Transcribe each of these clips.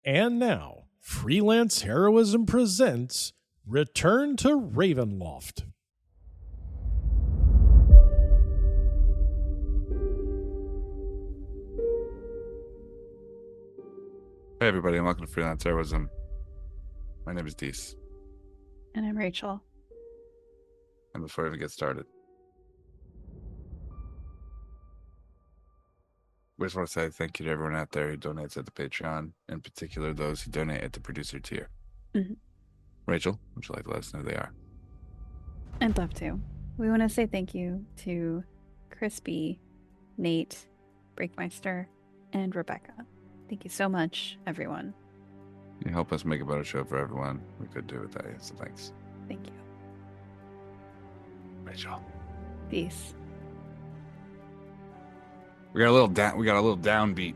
And now, Freelance Heroism presents Return to Ravenloft. Hey everybody, and welcome to Freelance Heroism. My name is Dees. And I'm Rachel. And before we even get started, we just want to say thank you to everyone out there who donates at the Patreon, in particular those who donate at the producer tier. Mm-hmm. Rachel, would you like to let us know who they are? I'd love to. We want to say thank you to Crispy, Nate, Breakmeister, and Rebecca. Thank you so much, everyone. You help us make a better show for everyone. We could do with that, so thanks. Thank you. Rachel. Peace. We got a little downbeat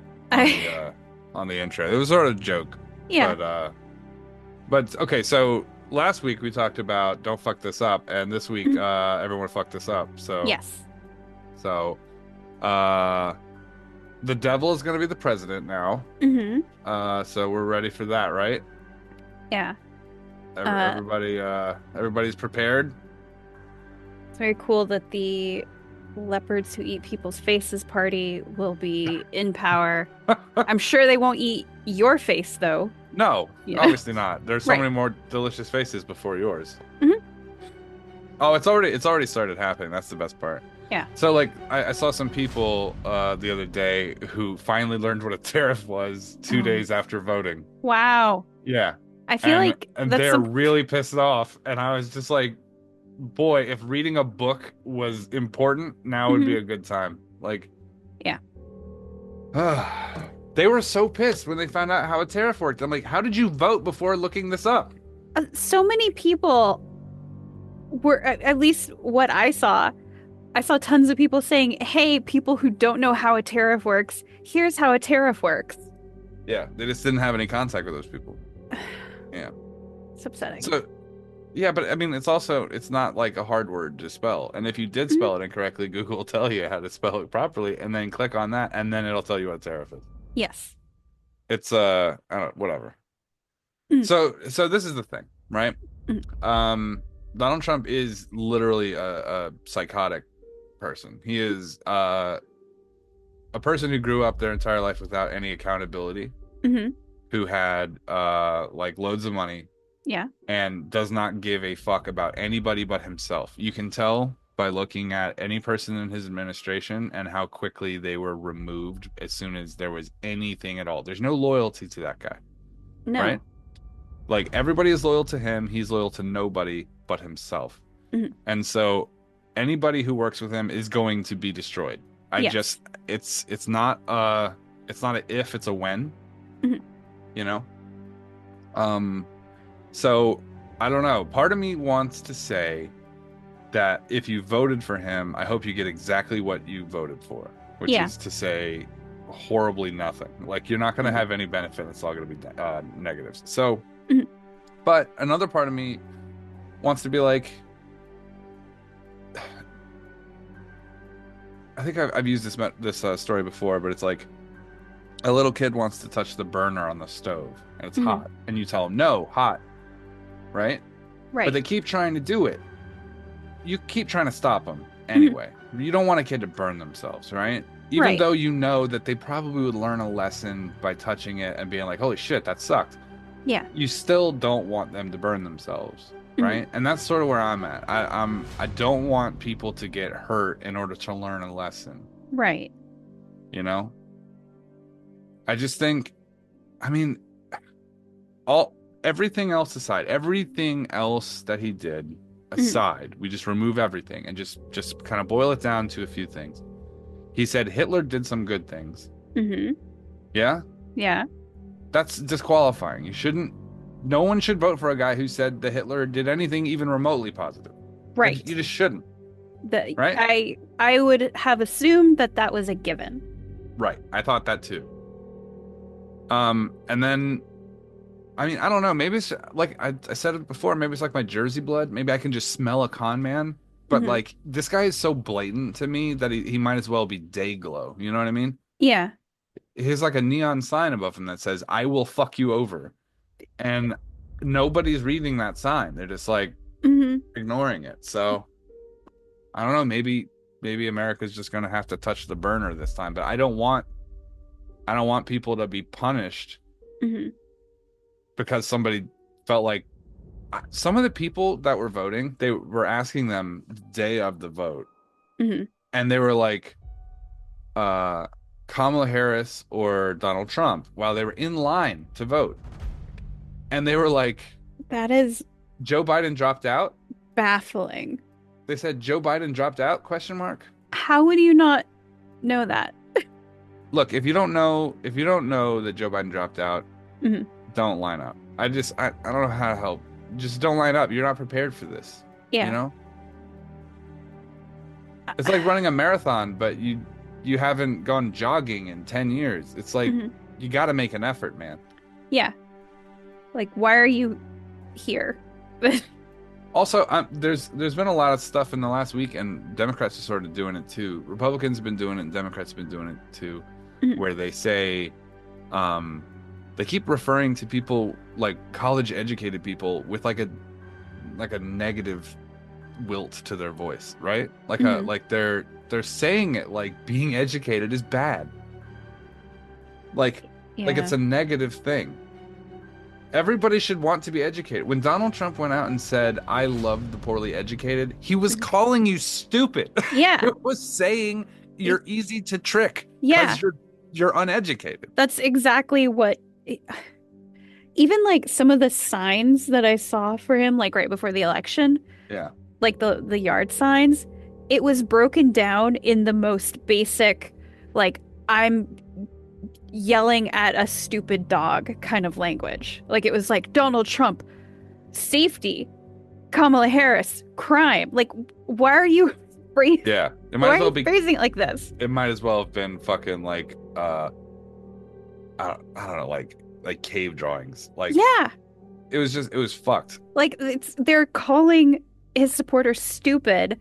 on the intro. It was sort of a joke. Yeah. But okay, so last week we talked about don't fuck this up, and this week everyone fucked this up. So yes. So the devil is going to be the president now. Mm-hmm. So we're ready for that, right? Yeah. Everybody's prepared. It's very cool that the leopards who eat people's faces party will be in power. I'm sure they won't eat your face, though. No, obviously not. There's so Right. many more delicious faces before yours. Mm-hmm. Oh, it's already started happening. That's the best part. Yeah. So, like, I saw some people the other day who finally learned what a tariff was 2 days after voting. Wow. Yeah. I feel like and that's they're really pissed off. And I was just like, boy, if reading a book was important, now would be a good time. Like, yeah. They were so pissed when they found out how a tariff worked. I'm like, how did you vote before looking this up? So many people were, at least what I saw tons of people saying, hey, people who don't know how a tariff works, here's how a tariff works. Yeah, they just didn't have any contact with those people. Yeah. It's upsetting. So, yeah, but I mean, it's not like a hard word to spell. And if you did spell it incorrectly, Google will tell you how to spell it properly, and then click on that, and then it'll tell you what a tariff is. Yes. It's I don't whatever. So this is the thing, right? Donald Trump is literally a psychotic person. He is a person who grew up their entire life without any accountability, who had like loads of money, and does not give a fuck about anybody but himself. You can tell by looking at any person in his administration and how quickly they were removed as soon as there was anything at all. There's no loyalty to that guy. No. Right? Like, everybody is loyal to him. He's loyal to nobody but himself. And so anybody who works with him is going to be destroyed. It's not a if, it's a when. You know? So I don't know. Part of me wants to say that if you voted for him, I hope you get exactly what you voted for, which is to say horribly nothing. Like, you're not going to have any benefit. It's all going to be negatives. So, but another part of me wants to be like, I think I've used this story before, but it's like a little kid wants to touch the burner on the stove and it's hot, and you tell him, no, hot, right? But they keep trying to do it. You keep trying to stop them anyway. You don't want a kid to burn themselves, right? Even though you know that they probably would learn a lesson by touching it and being like, holy shit, that sucked. Yeah. You still don't want them to burn themselves, right? And that's sort of where I'm at. I don't want people to get hurt in order to learn a lesson. Right. You know? I just think, I mean, everything else aside, everything else that he did aside, we just remove everything and just kind of boil it down to a few things. He said Hitler did some good things. Yeah? Yeah. That's disqualifying. No one should vote for a guy who said that Hitler did anything even remotely positive. Right. You just shouldn't. Right? I would have assumed that was a given. Right. I thought that too. And then, I mean, I don't know. Maybe it's like I said it before. Maybe it's like my Jersey blood. Maybe I can just smell a con man. But like, this guy is so blatant to me that he might as well be Dayglow. You know what I mean? Yeah. he has like a neon sign above him that says, "I will fuck you over." And nobody's reading that sign. They're just like Hmm. ignoring it. So I don't know, maybe America's just gonna have to touch the burner this time. But I don't want people to be punished Hmm. because somebody felt like some of the people that were voting, they were asking them the day of the vote, Hmm. and they were like, uh, Kamala Harris or Donald Trump while they were in line to vote. And they were like, That is Joe Biden dropped out. baffling. They said Joe Biden dropped out? Question mark. How would you not know that? Look, if you don't know that Joe Biden dropped out, Hmm. don't line up. I don't know how to help. Just don't line up. You're not prepared for this. You Yeah. know? It's like running a marathon, but you haven't gone jogging in 10 years. It's like Hmm. you got to make an effort, man. Yeah. Like, why are you here? Also, there's been a lot of stuff in the last week, and Democrats are sort of doing it too. Republicans have been doing it, and Democrats have been doing it too, Mhm. where they say, they keep referring to people like college-educated people with like a negative wilt to their voice, right? Mhm. Like they're saying it like being educated is bad, like Yeah. it's a negative thing. Everybody should want to be educated. When Donald Trump went out and said, "I love the poorly educated," he was Mhm. calling you stupid. Yeah. It was saying you're easy to trick Yeah. because you're uneducated. That's exactly what. Even like some of the signs that I saw for him, like right before the election, Yeah. like the yard signs, it was broken down in the most basic, like I'm yelling at a stupid dog kind of language. Like it was like Donald Trump, safety, Kamala Harris, crime. Like, why are you phrasing? Yeah. It might Why as are well you be. phrasing it like this? It might as well have been fucking like I don't know, like cave drawings. Like Yeah, it was fucked. like they're calling his supporters stupid,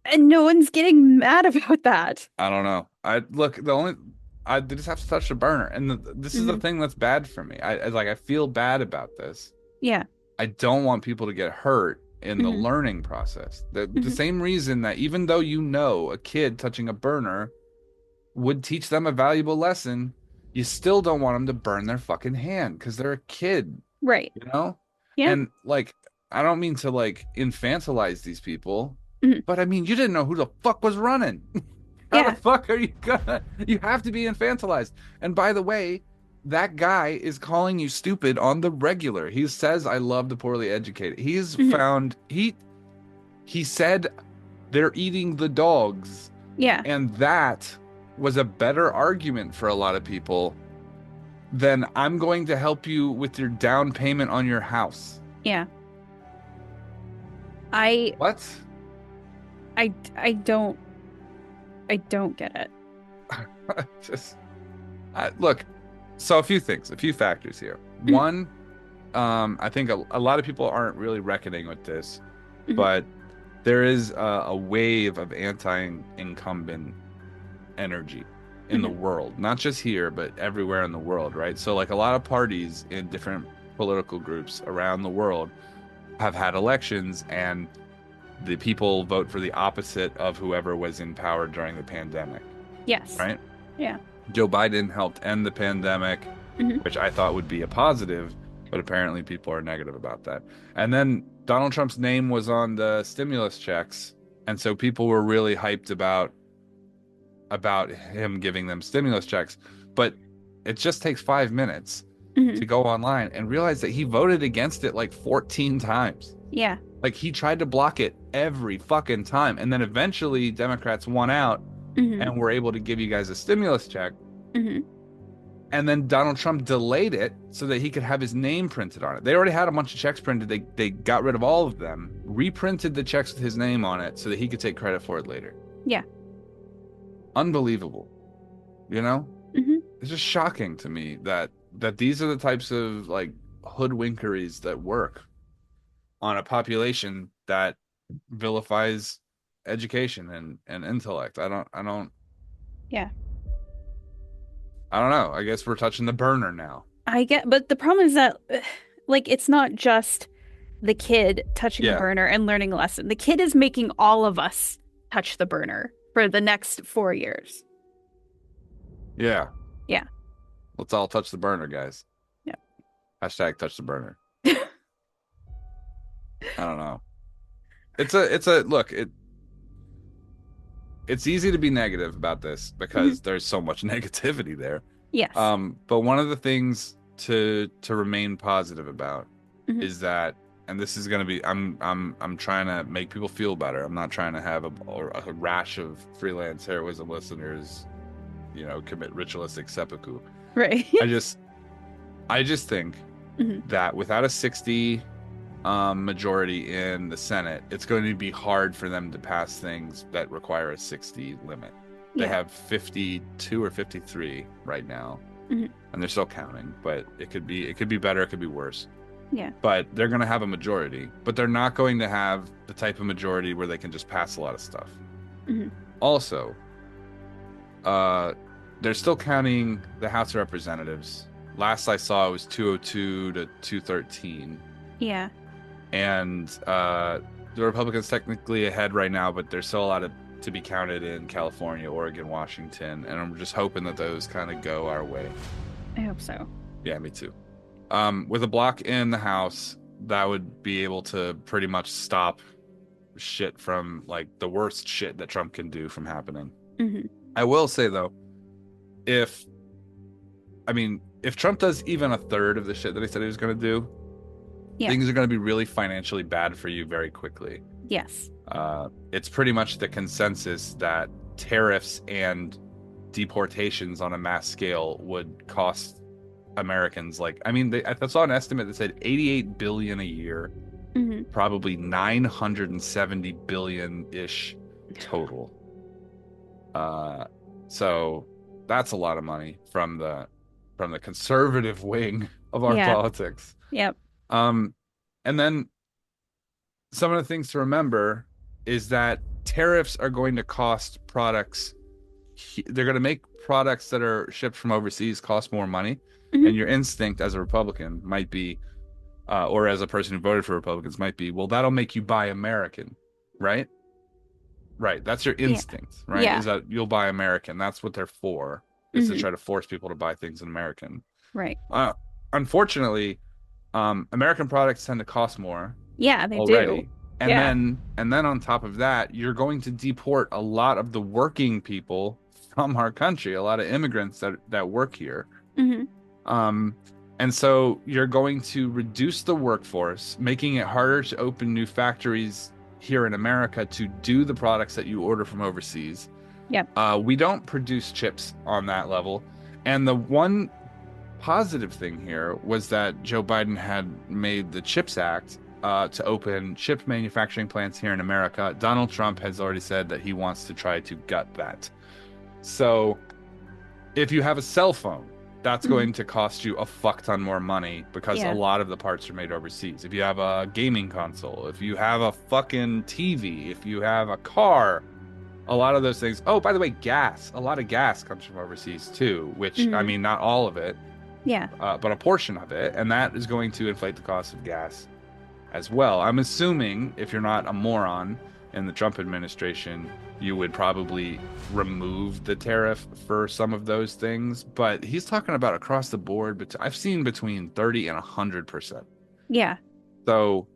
and no one's getting mad about that. I don't know. I look I just have to touch the burner, and this is the Hmm. thing that's bad for me. I feel bad about this. Yeah. I don't want people to get hurt in the Hmm. learning process. The Hmm. same reason that even though a kid touching a burner would teach them a valuable lesson, you still don't want them to burn their fucking hand because they're a kid, Right. you know? Yeah. And like, I don't mean to like infantilize these people, Hmm. but I mean, you didn't know who the fuck was running. How the Yeah. fuck are you gonna? You have to be infantilized. And by the way, that guy is calling you stupid on the regular. He says, "I love the poorly educated." Hmm. He said they're eating the dogs, Yeah. and that was a better argument for a lot of people than "I'm going to help you with your down payment on your house." Yeah. I What? I don't get it. Just look. So a few things, a few factors here. Mhm. One, I think a lot of people aren't really reckoning with this, Mhm. but there is a wave of anti-incumbent energy in the Mhm. world, not just here, but everywhere in the world, right? So like a lot of parties in different political groups around the world have had elections, and the people vote for the opposite of whoever was in power during the pandemic, Yes. right? Yeah. Joe Biden helped end the pandemic, Hmm. which I thought would be a positive, but apparently people are negative about that. And then Donald Trump's name was on the stimulus checks, and so people were really hyped about him giving them stimulus checks. But it just takes 5 minutes Hmm. to go online and realize that he voted against it like 14 times. Yeah. Like he tried to block it every fucking time. And then eventually Democrats won out Hmm. and were able to give you guys a stimulus check. Hmm. And then Donald Trump delayed it so that he could have his name printed on it. They already had a bunch of checks printed. They got rid of all of them, reprinted the checks with his name on it so that he could take credit for it later. Yeah. Unbelievable. You know? Hmm. It's just shocking to me that these are the types of like hoodwinkeries that work on a population that vilifies education and intellect. I don't Yeah. I don't know. I guess we're touching the burner now. But the problem is that, like, it's not just the kid touching the Yeah. burner and learning a lesson. The kid is making all of us touch the burner for the next 4 years. Yeah. Yeah. Let's all touch the burner, guys. Yeah. Hashtag touch the burner. I don't know. It's easy to be negative about this because there's so much negativity there. Yes. But one of the things to remain positive about Mhm. is that, and this is gonna be, I'm trying to make people feel better. I'm not trying to have a rash of freelance heroism listeners, commit ritualistic seppuku. Right. I just think Mhm. that without a 60 majority in the Senate, it's going to be hard for them to pass things that require a 60 limit. They Yeah. have 52 or 53 right now, Mhm. and they're still counting. But it could be better, it could be worse. Yeah. But they're going to have a majority, but they're not going to have the type of majority where they can just pass a lot of stuff. Mhm. Also, they're still counting the House of Representatives. Last I saw, it was 202 to 213. Yeah. And the Republicans technically ahead right now, but there's still a lot to be counted in California, Oregon, Washington, and I'm just hoping that those kind of go our way. I hope so. Yeah, me too. With a block in the House, that would be able to pretty much stop shit from, like, the worst shit that Trump can do from happening. Mhm. I will say, though, if Trump does even a third of the shit that he said he was going to do, Yeah. things are going to be really financially bad for you very quickly. Yes. It's pretty much the consensus that tariffs and deportations on a mass scale would cost Americans, I saw an estimate that said 88 billion a year, Mhm. probably 970 billion-ish total. So that's a lot of money from the conservative wing of our Yeah. politics. Yep. And then some of the things to remember is that tariffs are going to cost products. They're going to make products that are shipped from overseas cost more money. Mhm. And your instinct as a Republican might be, or as a person who voted for Republicans might be, well, that'll make you buy American, right? Right. That's your instinct, right? Yeah. Is that you'll buy American. That's what they're for, is to Mhm. try to force people to buy things in American. Right. Unfortunately, American products tend to cost more Yeah, they already. do. And Yeah. then on top of that, you're going to deport a lot of the working people from our country, a lot of immigrants that work here. Mhm. And so you're going to reduce the workforce, making it harder to open new factories here in America to do the products that you order from overseas. Yep. We don't produce chips on that level. And the one positive thing here was that Joe Biden had made the CHIPS Act to open chip manufacturing plants here in America. Donald Trump has already said that he wants to try to gut that. So if you have a cell phone, that's going to cost you a fuck ton more money because Yeah. a lot of the parts are made overseas. If you have a gaming console, if you have a fucking TV, if you have a car, a lot of those things. Oh, by the way, gas. A lot of gas comes from overseas too, which, not all of it, Yeah. but a portion of it. And that is going to inflate the cost of gas as well. I'm assuming, if you're not a moron in the Trump administration, you would probably remove the tariff for some of those things. But he's talking about across the board, but I've seen between 30 and 100%. Yeah. So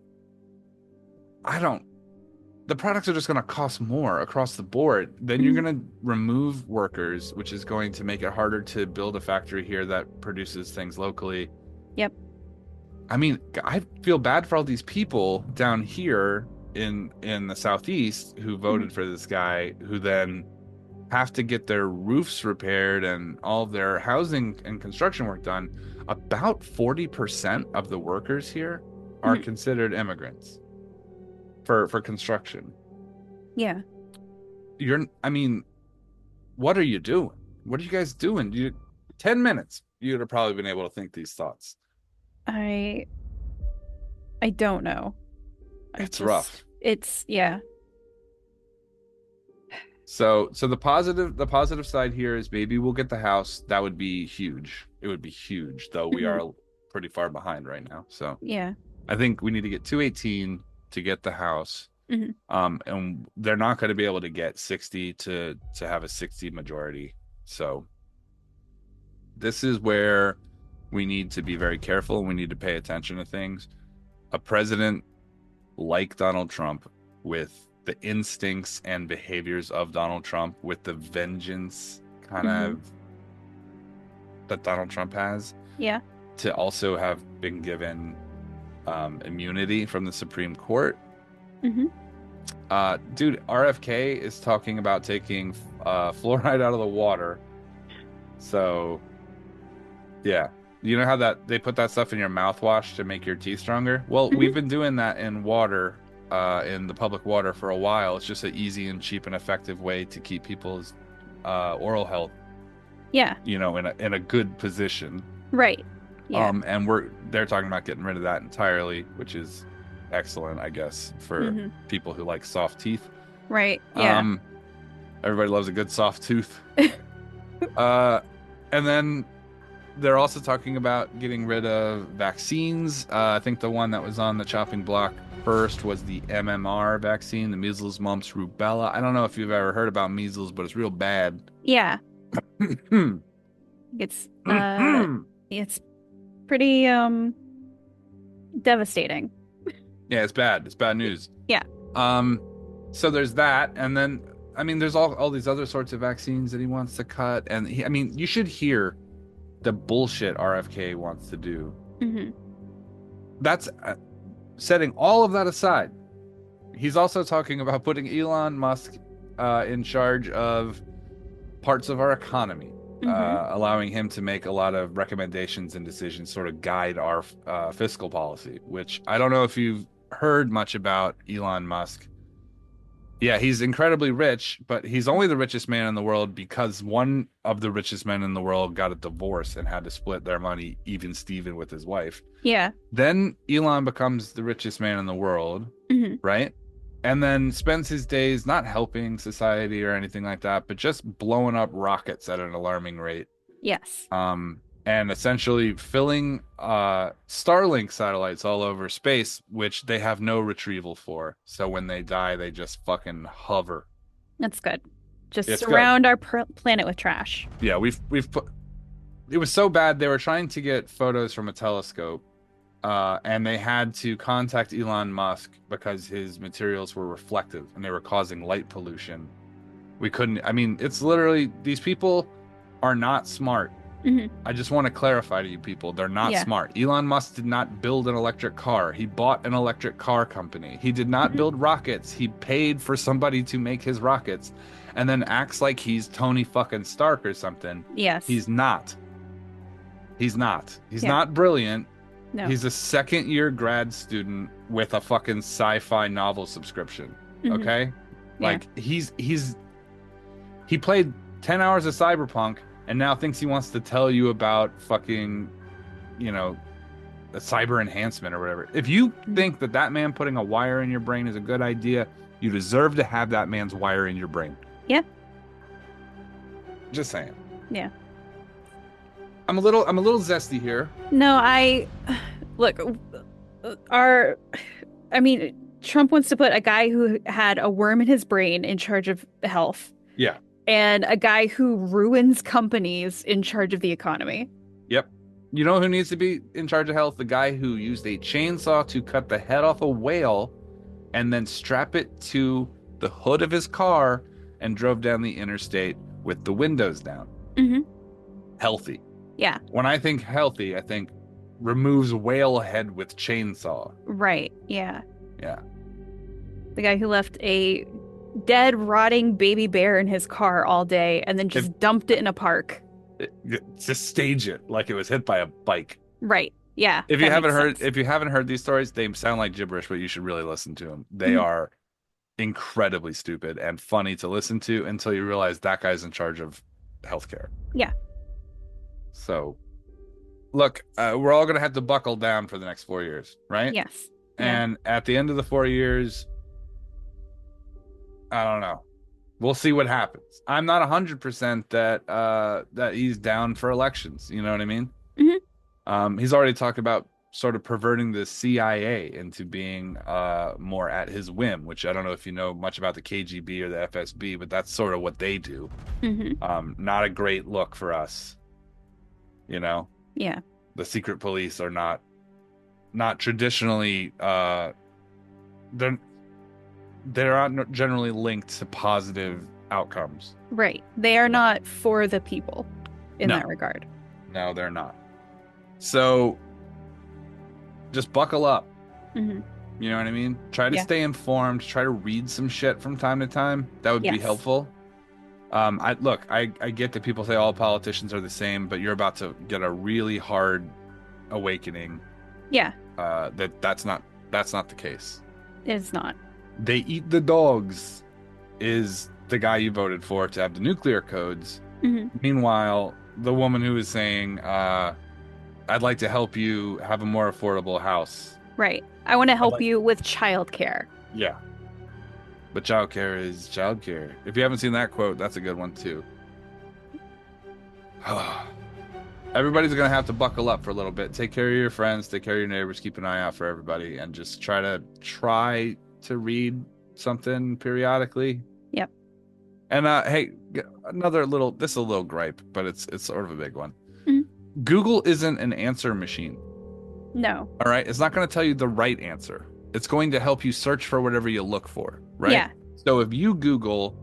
the products are just going to cost more across the board. Then you're going to remove workers, which is going to make it harder to build a factory here that produces things locally. Yep. I feel bad for all these people down here in the Southeast who voted for this guy, who then have to get their roofs repaired and all of their housing and construction work done. About 40% of the workers here are considered immigrants for construction. Yeah. What are you doing? What are you guys doing? 10 minutes, you'd have probably been able to think these thoughts. I don't know. It's rough. Yeah. So the positive side here is maybe we'll get the house. That would be huge. It would be huge, though we are pretty far behind right now. So Yeah. I think we need to get 218 to get the house. Mhm. And they're not going to be able to get 60 to have a 60 majority. So this is where we need to be very careful and we need to pay attention to things. A president like Donald Trump, with the instincts and behaviors of Donald Trump, with the vengeance kind of that Donald Trump has, Yeah. to also have been given immunity from the Supreme Court. Dude, RFK is talking about taking fluoride out of the water. So, yeah. You know how that they put that stuff in your mouthwash to make your teeth stronger? Well, we've been doing that in water, in the public water for a while. It's just an easy and cheap and effective way to keep people's oral health, Yeah. you know, in a good position. Right. Yeah. And they're talking about getting rid of that entirely, which is excellent, I guess, for people who like soft teeth. Right. Yeah. Everybody loves a good soft tooth. And then they're also talking about getting rid of vaccines. I think the one that was on the chopping block first was the MMR vaccine, the measles, mumps, rubella. I don't know if you've ever heard about measles, but it's real bad. Yeah. It's pretty devastating. Yeah, it's bad. It's bad news. Yeah. So there's that, and then I mean, there's all these other sorts of vaccines that he wants to cut, and I mean, you should hear the bullshit RFK wants to do. That's setting all of that aside. He's also talking about putting Elon Musk in charge of parts of our economy, allowing him to make a lot of recommendations and decisions, sort of guide our fiscal policy, which I don't know if you've heard much about Elon Musk. Yeah, he's incredibly rich, but he's only the richest man in the world because one of the richest men in the world got a divorce and had to split their money even Steven with his wife. Yeah. Then Elon becomes the richest man in the world, right? And then spends his days not helping society or anything like that, but just blowing up rockets at an alarming rate. Yes. And essentially filling Starlink satellites all over space, which they have no retrieval for. So when they die, they just fucking hover. That's good. Just It's surround our planet with trash. Yeah, we've put. It was so bad they were trying to get photos from a telescope, and they had to contact Elon Musk because his materials were reflective and they were causing light pollution. We couldn't. I mean, it's literally, these people are not smart. I just want to clarify to you people, they're not smart. Elon Musk did not build an electric car. He bought an electric car company. He did not build rockets. He paid for somebody to make his rockets and then acts like he's Tony fucking Stark or something. Yes. He's not. He's not brilliant. No. He's a second-year grad student with a fucking sci-fi novel subscription. Okay? Like, he played 10 hours of Cyberpunk and now thinks he wants to tell you about fucking, you know, a cyber enhancement or whatever. If you think that man putting a wire in your brain is a good idea, you deserve to have that man's wire in your brain. Yeah. Just saying. Yeah. I'm a little zesty here. No, look, Trump wants to put a guy who had a worm in his brain in charge of health. Yeah. And a guy who ruins companies in charge of the economy. Yep. You know who needs to be in charge of health? The guy who used a chainsaw to cut the head off a whale and then strap it to the hood of his car and drove down the interstate with the windows down. Healthy. Yeah. When I think healthy, I think removes whale head with chainsaw. Right. Yeah. Yeah. The guy who left a dead, rotting baby bear in his car all day and then just dumped it in a park. Just stage it like it was hit by a bike. Right. Yeah. If you haven't heard these stories, they sound like gibberish, but you should really listen to them. They are incredibly stupid and funny to listen to until you realize that guy's in charge of healthcare. Yeah. So, look, we're all going to have to buckle down for the next 4 years, right? Yes. And at the end of the 4 years, I don't know. We'll see what happens. I'm not 100% that he's down for elections. You know what I mean? He's already talked about sort of perverting the CIA into being more at his whim, which I don't know if you know much about the KGB or the FSB, but that's sort of what they do. Not a great look for us. You know? Yeah. The secret police are not traditionally they're not generally linked to positive outcomes. Right. They are not for the people in that regard. No, they're not. So just buckle up. You know what I mean? Try to stay informed. Try to read some shit from time to time. That would be helpful. I get that people say all politicians are the same, but you're about to get a really hard awakening. Yeah. That's not the case. It's not. They eat the dogs is the guy you voted for to have the nuclear codes. Meanwhile, the woman who is saying, I'd like to help you have a more affordable house. Right. I want to help you with childcare. Yeah. But childcare is childcare. If you haven't seen that quote, that's a good one too. Everybody's going to have to buckle up for a little bit. Take care of your friends, take care of your neighbors, keep an eye out for everybody, and just try to read something periodically. Yep. And hey, this is a little gripe, but it's sort of a big one. Google isn't an answer machine. No. All right? It's not going to tell you the right answer. It's going to help you search for whatever you look for, right? Yeah. So if you Google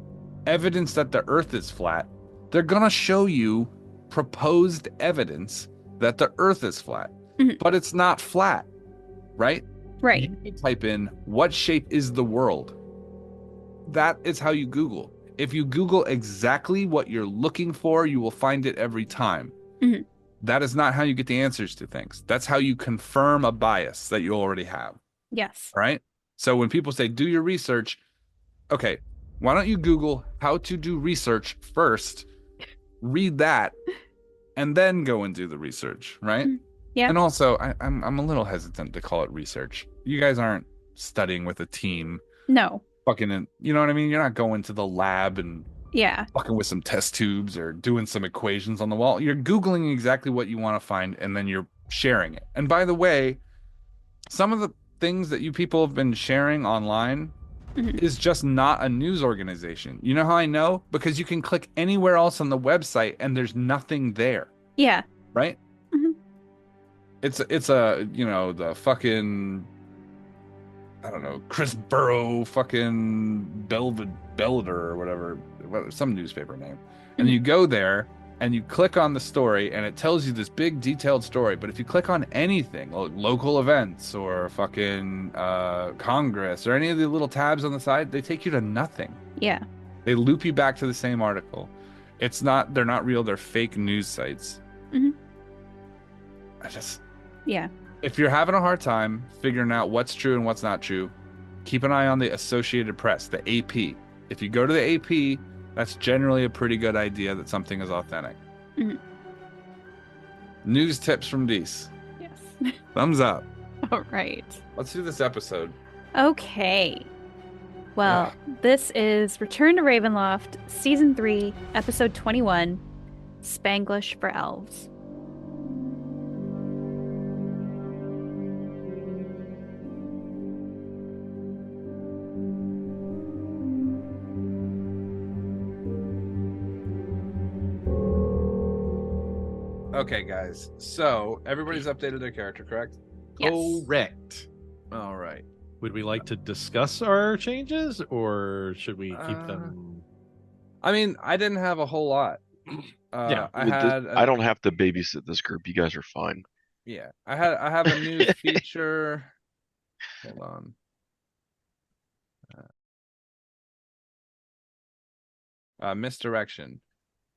evidence that the earth is flat, they're going to show you proposed evidence that the earth is flat. But it's not flat, right? Right. You can type in, what shape is the world? That is how you Google. If you Google exactly what you're looking for, you will find it every time. That is not how you get the answers to things. That's how you confirm a bias that you already have. Yes. Right? So when people say, do your research, okay, why don't you Google how to do research first, read that, and then go and do the research, right? Yeah. And also, I'm a little hesitant to call it research. You guys aren't studying with a team. No. Fucking, you know what I mean? You're not going to the lab and fucking with some test tubes or doing some equations on the wall. You're Googling exactly what you want to find, and then you're sharing it. And by the way, some of the things that you people have been sharing online is just not a news organization. You know how I know? Because you can click anywhere else on the website and there's nothing there. Yeah. Right? It's a, the fucking, I don't know, Chris Burrow fucking Belvedere or whatever, some newspaper name. And you go there and you click on the story and it tells you this big detailed story. But if you click on anything, local events or fucking Congress or any of the little tabs on the side, they take you to nothing. Yeah. They loop you back to the same article. They're not real. They're fake news sites. Yeah. If you're having a hard time figuring out what's true and what's not true, keep an eye on the Associated Press, the AP. If you go to the AP, that's generally a pretty good idea that something is authentic. News tips from Dees. Yes. Thumbs up. All right. Let's do this episode. Okay. Well, this is Return to Ravenloft, Season 3, Episode 21, Spanglish for Elves. Okay, guys. So everybody's updated their character, correct? Yes. Correct. All right. Would we like to discuss our changes, or should we keep them? I mean, I didn't have a whole lot. I don't have to babysit this group. You guys are fine. Yeah, I have a new feature. Hold on. Misdirection.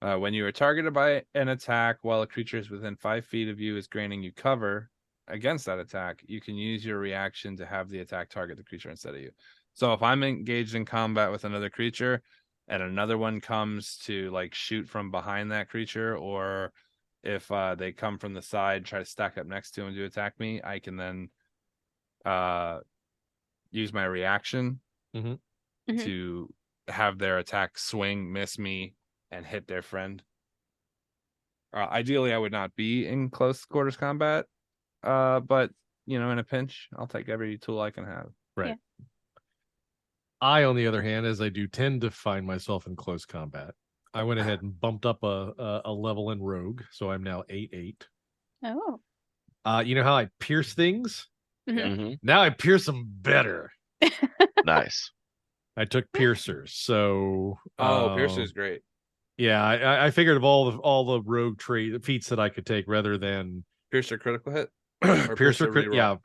When you are targeted by an attack while a creature is within 5 feet of you is granting you cover against that attack, you can use your reaction to have the attack target the creature instead of you. So if I'm engaged in combat with another creature and another one comes to like shoot from behind that creature, or if they come from the side, try to stack up next to him to attack me, I can then use my reaction to have their attack swing, miss me, and hit their friend. Ideally, I would not be in close quarters combat, but in a pinch, I'll take every tool I can have. Right. Yeah. I, on the other hand, as I do tend to find myself in close combat, I went ahead and bumped up a level in Rogue, so I'm now 8/8. Oh. You know how I pierce things? Mm-hmm. Now I pierce them better. Nice. I took piercers, so piercer's great. Yeah, I figured of all the rogue feats that I could take, rather than piercer critical hit, or piercer crit. Yeah,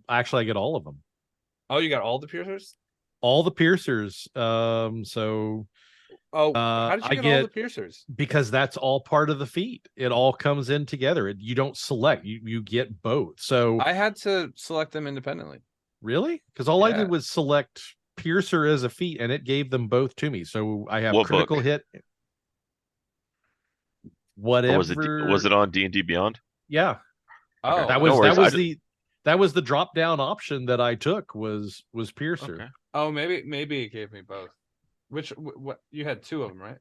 actually, I get all of them. Oh, you got all the piercers? All the piercers. So. How did you get all the piercers? Because that's all part of the feat. It all comes in together. You don't select. You get both. So I had to select them independently. Really? Because all I did was select piercer as a feat, and it gave them both to me. So I have critical hit. Whatever. Was it on D&D Beyond? Yeah. Oh, that was the drop down option that I took was piercer. Okay. Oh, maybe it gave me both. What you had 2 of them, right?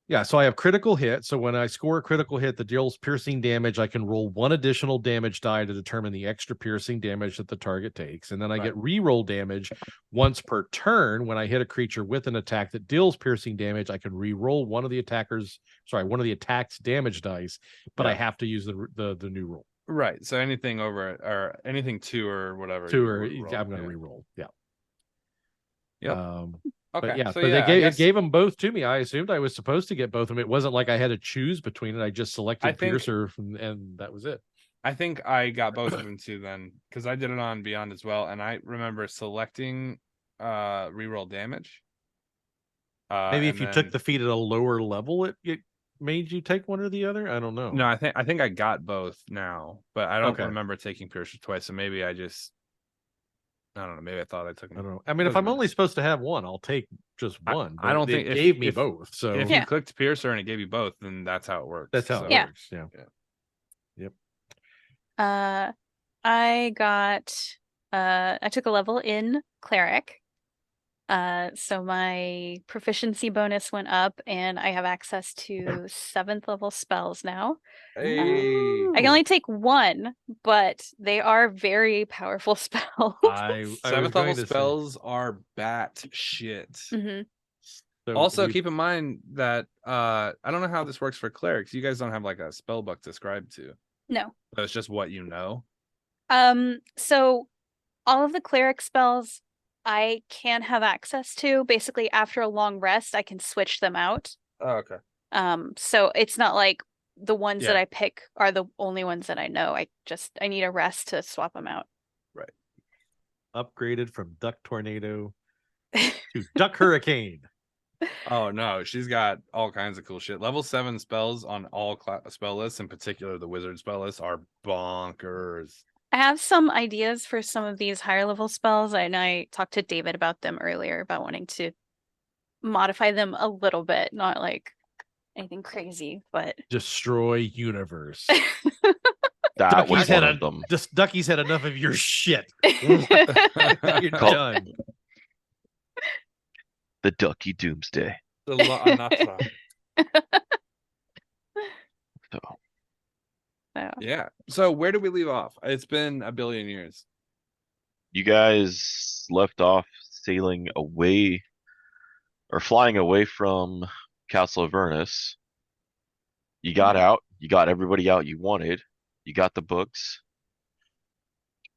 Yeah, so I have critical hit. So when I score a critical hit that deals piercing damage, I can roll 1 additional damage die to determine the extra piercing damage that the target takes. And then I get reroll damage once per turn. When I hit a creature with an attack that deals piercing damage, I can reroll one of the attack's damage dice, but I have to use the new roll. Right. So anything over or anything 2 or whatever. I'm going to reroll. Yeah. Yep. Okay. But it gave them both to me. I assumed I was supposed to get both of them. It wasn't like I had to choose between it. I just selected piercer, and that was it. I think I got both of them too then, because I did it on Beyond as well, and I remember selecting reroll damage. Maybe if you took the feat at a lower level, it made you take one or the other. I don't know. No, I think I got both now, but I don't remember taking piercer twice. So maybe I don't know. Maybe I thought I took them. I don't know. I mean, if I'm only supposed to have one, I'll take just one. I don't think it gave me both. So if you clicked piercer and it gave you both, then that's how it works. That's how it works. Yeah. Yep. I took a level in cleric. So my proficiency bonus went up, and I have access to 7th level spells now. Hey. I can only take 1, but they are very powerful spells. 7th level spells are bat shit. Mm-hmm. So also, keep in mind that I don't know how this works for clerics. You guys don't have like a spell book to scribe to. No. So it's just what you know. So all of the cleric spells I can have access to. Basically, after a long rest, I can switch them out. Oh, okay. So it's not like the ones that I pick are the only ones that I know. I need a rest to swap them out. Right. Upgraded from Duck Tornado to Duck Hurricane. Oh no, she's got all kinds of cool shit. Level 7 spells on all spell lists, in particular the wizard spell lists, are bonkers. I have some ideas for some of these higher level spells, and I talked to David about them earlier, about wanting to modify them a little bit, not like anything crazy, but destroy universe. That was one of them. Ducky's had enough of your shit. You're done. The Ducky Doomsday. Yeah. So where do we leave off? It's been a billion years. You guys left off sailing away or flying away from Castle Avernus. You got out. You got everybody out you wanted. You got the books.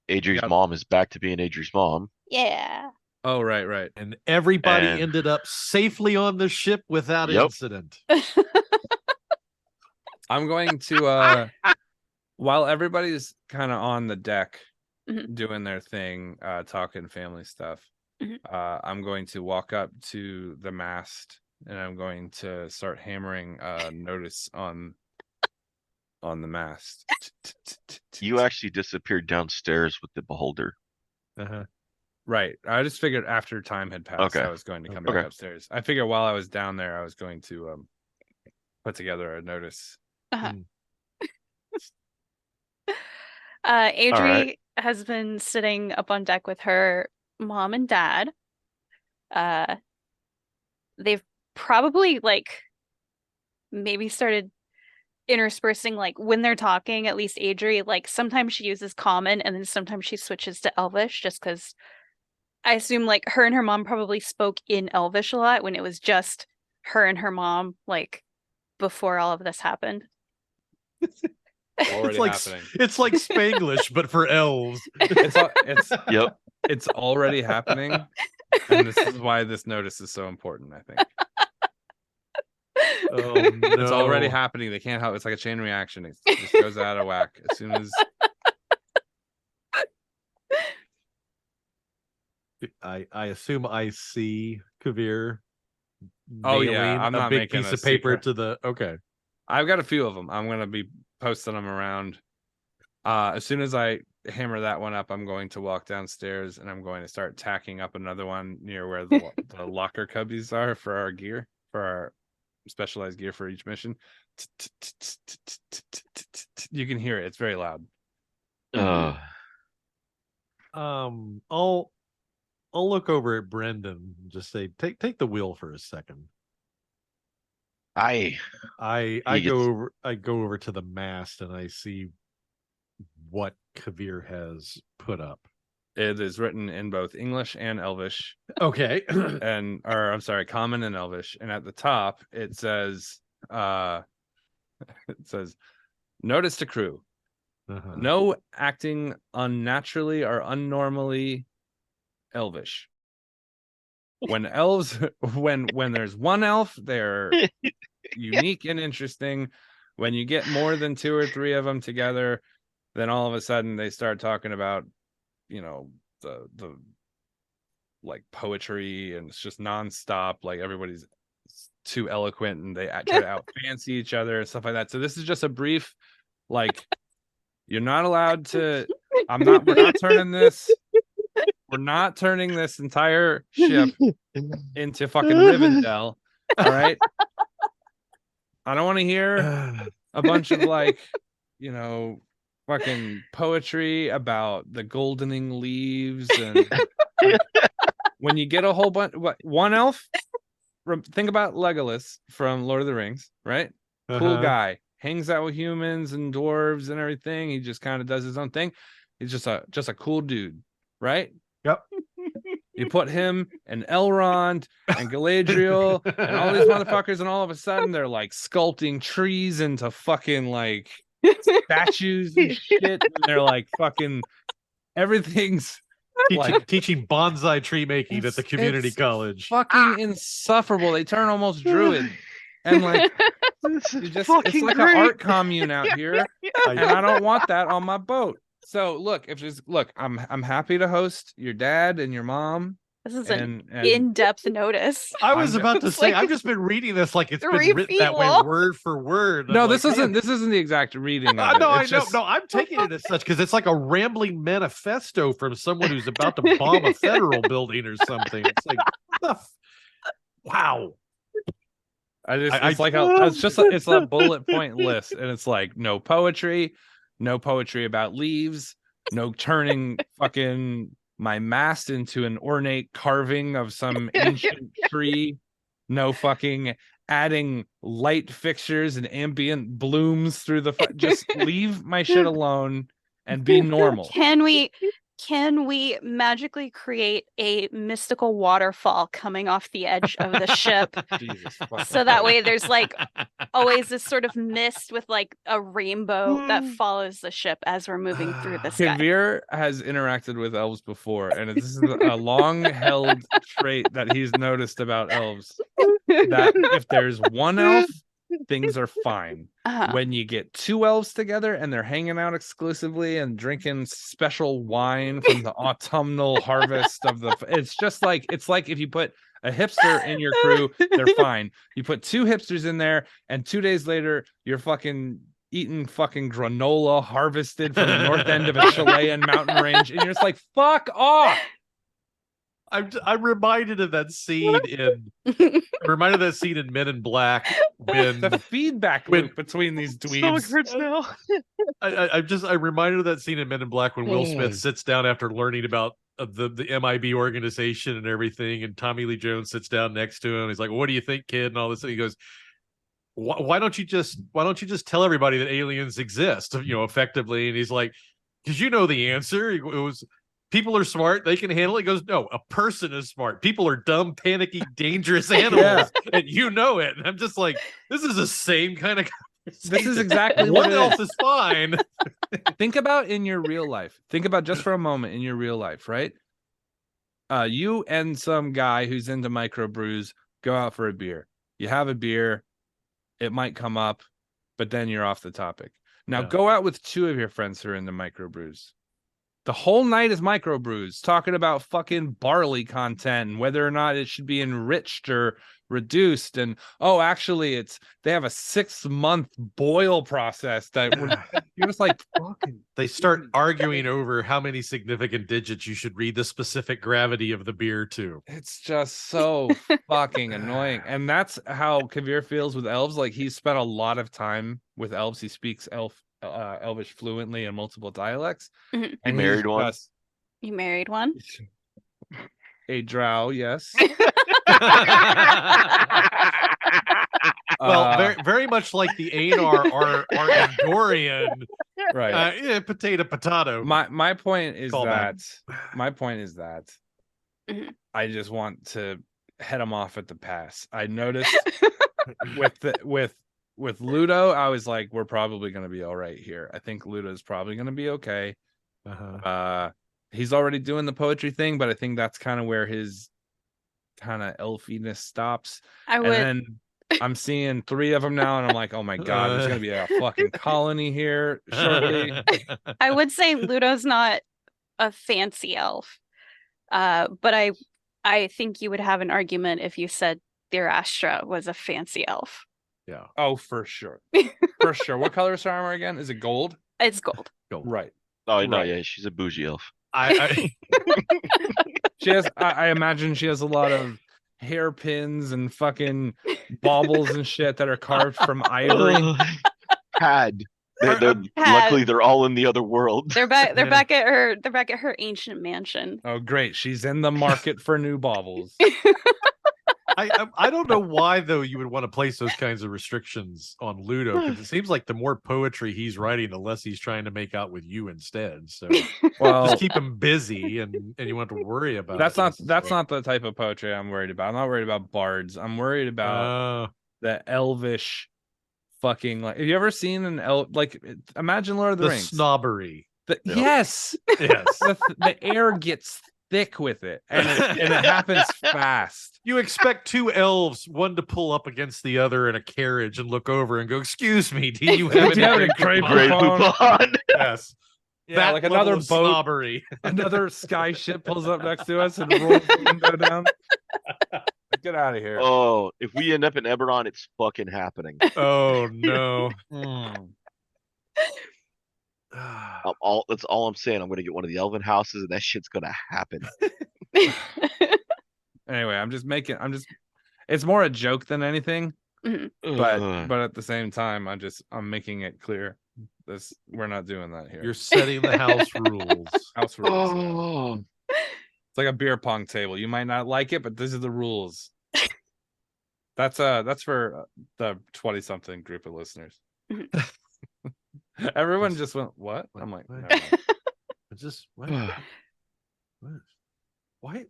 Adrie's mom is back to being Adrie's mom. Yeah. Oh, right. And everybody ended up safely on the ship without incident. I'm going to while everybody's kind of on the deck doing their thing, talking family stuff, I'm going to walk up to the mast and I'm going to start hammering notice on the mast. You actually disappeared downstairs with the beholder. Right. I just figured after time had passed, I was going to come back upstairs. I figured while I was down there, I was going to put together a notice. Adrie has been sitting up on deck with her mom and dad. they've probably like maybe started interspersing like when they're talking, at least Adrie, like sometimes she uses common and then sometimes she switches to Elvish just because I assume like her and her mom probably spoke in Elvish a lot when it was just her and her mom, like before all of this happened. Already happening. It's like Spanglish, but for elves. Yep. It's already happening, and this is why this notice is so important, I think. Oh no. It's already happening. They can't help. It's like a chain reaction. It just goes out of whack as soon as. I assume I see Kaeviir. Oh yeah, nailing I'm a not big making piece a of paper secret. to the. Okay. I've got a few of them. I'm gonna be posting them around. As soon as I hammer that one up, I'm going to walk downstairs and I'm going to start tacking up another one near where the locker cubbies are for our gear, for our specialized gear for each mission. You can hear it. It's very loud. I'll look over at Brendan and just say, take the wheel for a second. I go over to the mast and I see what Kaeviir has put up. It is written in both English and Elvish. Okay. I'm sorry, Common and Elvish. And at the top it says notice to crew. No acting unnaturally or unnormally Elvish. When elves when there's one elf, they're unique and interesting. When you get more than 2 or 3 of them together, then all of a sudden they start talking about, the like poetry, and it's just nonstop. Like everybody's too eloquent and they try to out fancy each other and stuff like that. So this is just a brief, like, you're not allowed to. We're not turning this entire ship into fucking Rivendell. All right. I don't want to hear a bunch of like, fucking poetry about the goldening leaves. And when you get a whole bunch, one elf, think about Legolas from Lord of the Rings, right? Cool guy, hangs out with humans and dwarves and everything. He just kind of does his own thing. He's just a cool dude, right? Yep. You put him and Elrond and Galadriel and all these motherfuckers, and all of a sudden they're like sculpting trees into fucking like statues and shit. And they're like fucking everything's teaching bonsai tree making at the community college. Fucking insufferable. They turn almost druid. And like it's like an art commune out here. And I don't want that on my boat. So look, I'm happy to host your dad and your mom. This is an in-depth notice. I was about to say, I've just been reading this like it's been written that way, word for word. No, this isn't the exact reading. I know. No, I'm taking it as such because it's like a rambling manifesto from someone who's about to bomb a federal building or something. It's like, wow. It's a bullet point list, and it's like no poetry about leaves, no turning fucking my mast into an ornate carving of some ancient tree, no fucking adding light fixtures and ambient blooms through just leave my shit alone and be normal. Can we magically create a mystical waterfall coming off the edge of the ship? So that way there's like always this sort of mist with like a rainbow that follows the ship as we're moving through the sky. Kaeviir has interacted with elves before, and this is a long-held trait that he's noticed about elves. That if there's one elf, things are fine. When you get 2 elves together and they're hanging out exclusively and drinking special wine from the autumnal harvest of it's like if you put a hipster in your crew, they're fine. You put 2 hipsters in there and 2 days later you're fucking eating fucking granola harvested from the north end of a Chilean mountain range, and you're just like, fuck off. I'm reminded of that scene in Men in Black when the feedback loop between these dweebs. So hurts now. I'm reminded of that scene in Men in Black when Will Smith sits down after learning about the MIB organization and everything, and Tommy Lee Jones sits down next to him. He's like, "What do you think, kid?" And all this. And he goes, why don't you just tell everybody that aliens exist, effectively? And he's like, because you know the answer. It was, people are smart, they can handle it. He goes, no, a person is smart. People are dumb, panicky, dangerous animals, and you know it. And I'm just like, this is the same kind of conversation. This is exactly what else is fine. Think about in your real life. Think about just for a moment in your real life, right? You and some guy who's into microbrews go out for a beer. You have a beer. It might come up, but then you're off the topic. Now go out with two of your friends who are into microbrews. The whole night is microbrews, talking about fucking barley content and whether or not it should be enriched or reduced. And actually, they have a 6-month boil process that you're just like, fucking. They start arguing over how many significant digits you should read the specific gravity of the beer to. It's just so fucking annoying. And that's how Kaeviir feels with elves. Like, he's spent a lot of time with elves. He speaks Elvish fluently in multiple dialects. Mm-hmm. And married one? You married one? A drow, yes. Well, very, very much like the Aenar are Andorian, right? Potato. My point is that Mhm. I just want to head him off at the pass. I noticed with Ludo, I was like, we're probably going to be all right here. I think Ludo's probably going to be okay. He's already doing the poetry thing, but I think that's kind of where his kind of elfiness stops. And then I'm seeing 3 of them now, and I'm like, oh my god, there's gonna be a fucking colony here shortly. I would say Ludo's not a fancy elf, but I think you would have an argument if you said Thirastra was a fancy elf. Yeah. Oh, for sure, for sure. What color is her armor again? Is it gold? It's gold. Right. Oh no, yeah, she's a bougie elf. She has. I imagine she has a lot of hairpins and fucking baubles and shit that are carved from ivory. Luckily they're all in the other world. They're back at her ancient mansion. Oh great, she's in the market for new baubles. I don't know why though you would want to place those kinds of restrictions on Ludo, because it seems like the more poetry he's writing, the less he's trying to make out with you instead. So just keep him busy, and you won't have to worry about that's not the type of poetry I'm worried about. I'm not worried about bards. I'm worried about the elvish fucking, like, have you ever seen an elf, like, imagine Lord of the Rings snobbery? Yes. The air gets thick with it, and it happens fast. You expect 2 elves, one to pull up against the other in a carriage and look over and go, "Excuse me, do you have any Grey Poupon?" Yes. Yeah, that like another boat, snobbery. Another sky ship pulls up next to us and rolls the window down. Get out of here. Oh, if we end up in Eberron, it's fucking happening. Oh no. That's all I'm saying. I'm gonna get one of the elven houses, and that shit's gonna happen. Anyway, it's more a joke than anything. Mm-hmm. But at the same time, I'm making it clear we're not doing that here. You're setting the house rules. House rules. It's like a beer pong table. You might not like it, but these are the rules. That's for the 20-something group of listeners. Everyone just went, what? I'm like, no. Just what? Why?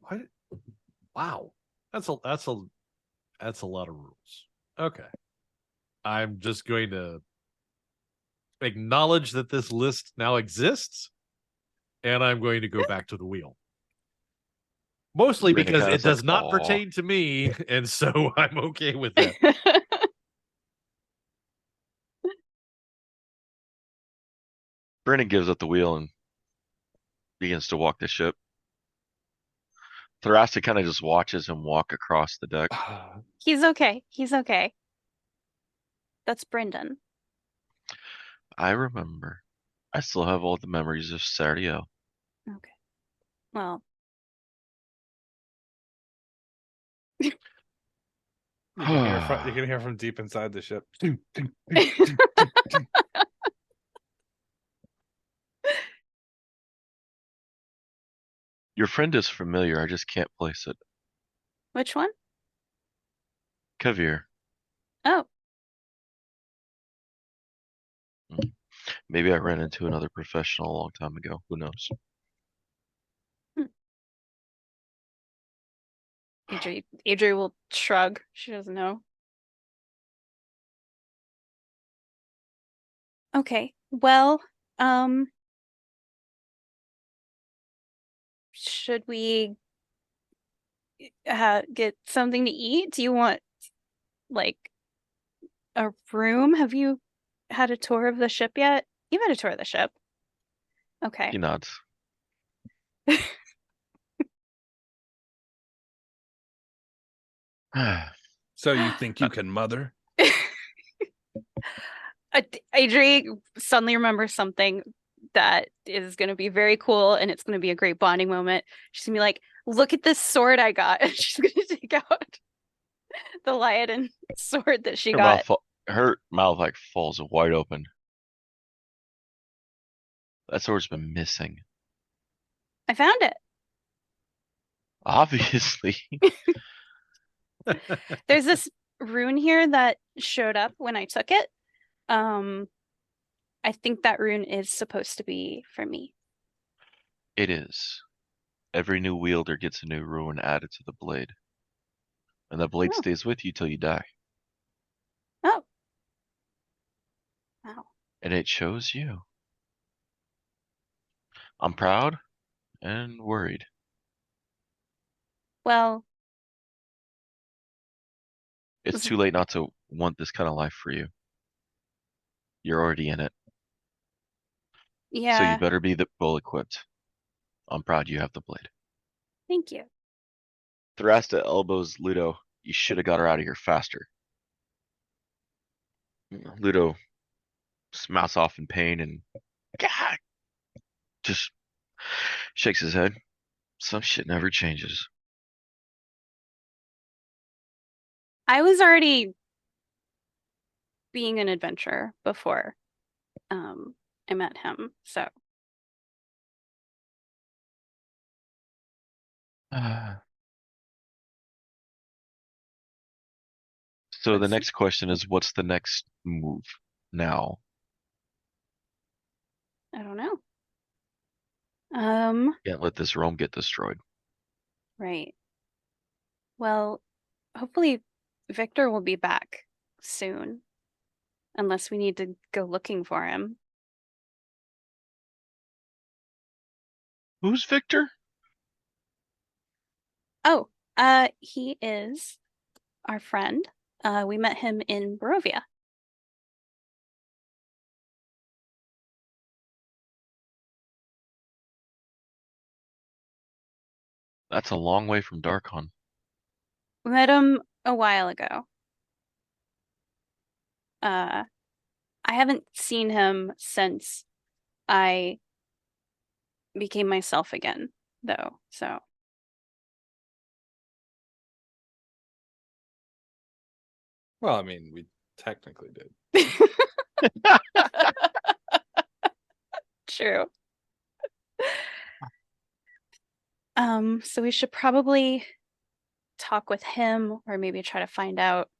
Wow, that's a lot of rules. Okay, I'm just going to acknowledge that this list now exists, and I'm going to go back to the wheel. Mostly because it does not pertain to me, and so I'm okay with that. Brennan gives up the wheel and begins to walk the ship. Thrasty kind of just watches him walk across the deck. He's okay. That's Brendan. I remember. I still have all the memories of Sardio. Okay. Well. You can hear from deep inside the ship. Your friend is familiar. I just can't place it. Which one? Kaeviir. Oh, Maybe I ran into another professional a long time ago. Who knows? Adrie will shrug. She doesn't know. Okay. Well, should we get something to eat? Do you want like a room? Have you had a tour of the ship yet? You've had a tour of the ship. Okay. He nods. So you think you can mother? Adrie suddenly remembers something that is going to be very cool, and it's going to be a great bonding moment. She's going to be like, look at this sword I got. And she's going to take out the Liaden sword that she got. Her mouth like falls wide open. That sword's been missing. I found it. Obviously. There's this rune here that showed up when I took it. I think that rune is supposed to be for me. It is. Every new wielder gets a new rune added to the blade. And the blade stays with you till you die. Oh. Wow. And it shows you. I'm proud and worried. Well, it's too late not to want this kind of life for you. You're already in it. Yeah. So you better be well equipped. I'm proud you have the blade. Thank you. Thrasta elbows Ludo. You should have got her out of here faster. Ludo mouths off in pain and just shakes his head. Some shit never changes. I was already being an adventurer before I met him, so. So the next question is, what's the next move now? I don't know. Can't let this realm get destroyed. Right. Well, hopefully Victor will be back soon, unless we need to go looking for him. Who's Victor? Oh, he is our friend. We met him in Barovia. That's a long way from Darkon. We met him a while ago. I haven't seen him since I became myself again, though, so. Well, I mean, we technically did. True. So we should probably talk with him, or maybe try to find out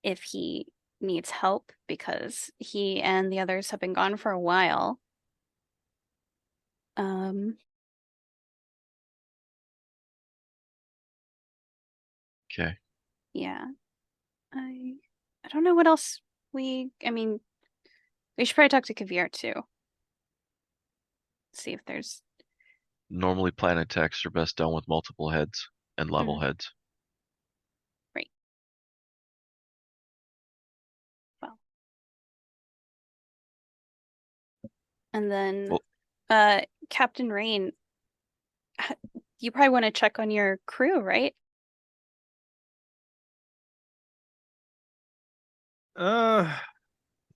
if he needs help, because he and the others have been gone for a while. Okay. Yeah. I don't know what else I mean, we should probably talk to Kaeviir too. See if there's. Normally plan attacks are best done with multiple heads and level heads. Right. Well. And then Captain Rayne, you probably want to check on your crew, right?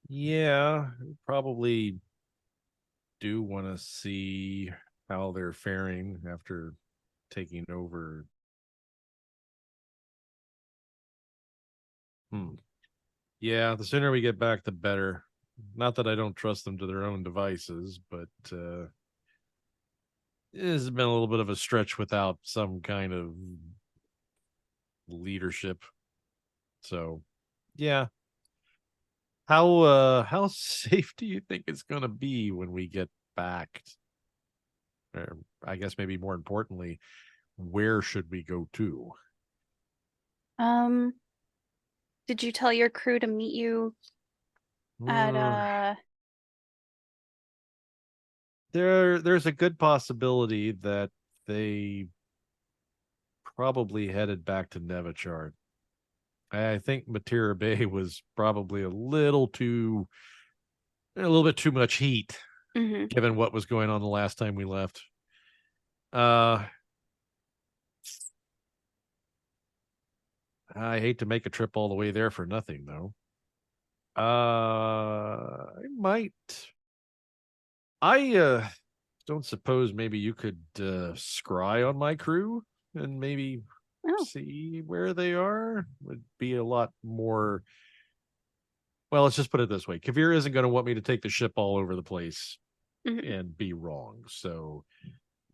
Yeah, probably do want to see how they're faring after taking over. Yeah, the sooner we get back, the better. Not that I don't trust them to their own devices, but has been a little bit of a stretch without some kind of leadership. So, yeah. How safe do you think it's going to be when we get back? Or I guess maybe more importantly, where should we go to? Did you tell your crew to meet you at There's a good possibility that they probably headed back to Nevichard. I think Matera Bay was probably a little bit too much heat, given what was going on the last time we left. I hate to make a trip all the way there for nothing, though. I don't suppose maybe you could scry on my crew and maybe see where they are. Would be a lot more. Well, let's just put it this way: Kaeviir isn't going to want me to take the ship all over the place and be wrong. So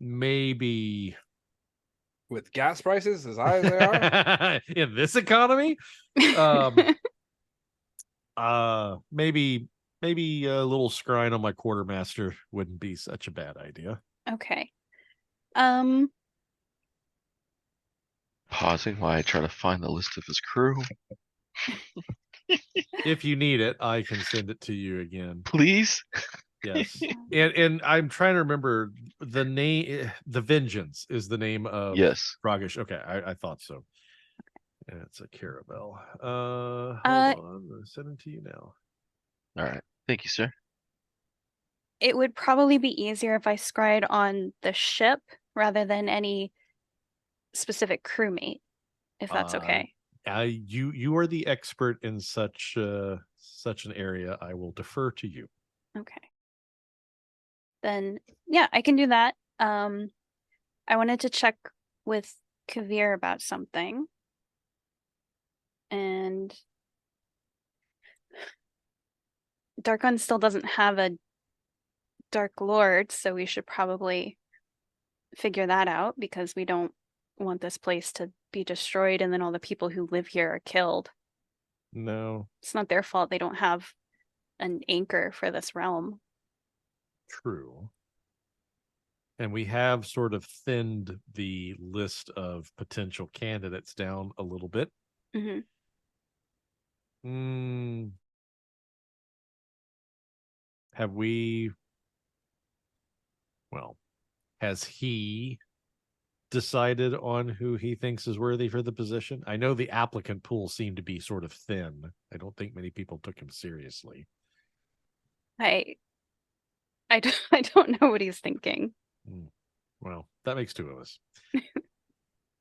maybe with gas prices as high as they are in this economy, maybe a little scrying on my quartermaster wouldn't be such a bad idea. Okay. Pausing while I try to find the list of his crew. If you need it, I can send it to you again. Please? Yes. And I'm trying to remember the name. The Vengeance is the name of Rogish. Okay, I thought so. And it's a Caravel. Hold on. I'll send it to you now. All right. Thank you, sir. It would probably be easier if I scried on the ship rather than any specific crewmate, if that's okay. You are the expert in such an area. I will defer to you. Okay. Then yeah, I can do that. I wanted to check with Kaeviir about something. And Darkon still doesn't have a Dark Lord, so we should probably figure that out because we don't want this place to be destroyed and then all the people who live here are killed. No. It's not their fault they don't have an anchor for this realm. True. And we have sort of thinned the list of potential candidates down a little bit. Have we... Well, has he decided on who he thinks is worthy for the position? I know the applicant pool seemed to be sort of thin. I don't think many people took him seriously. I don't know what he's thinking. Well, that makes two of us.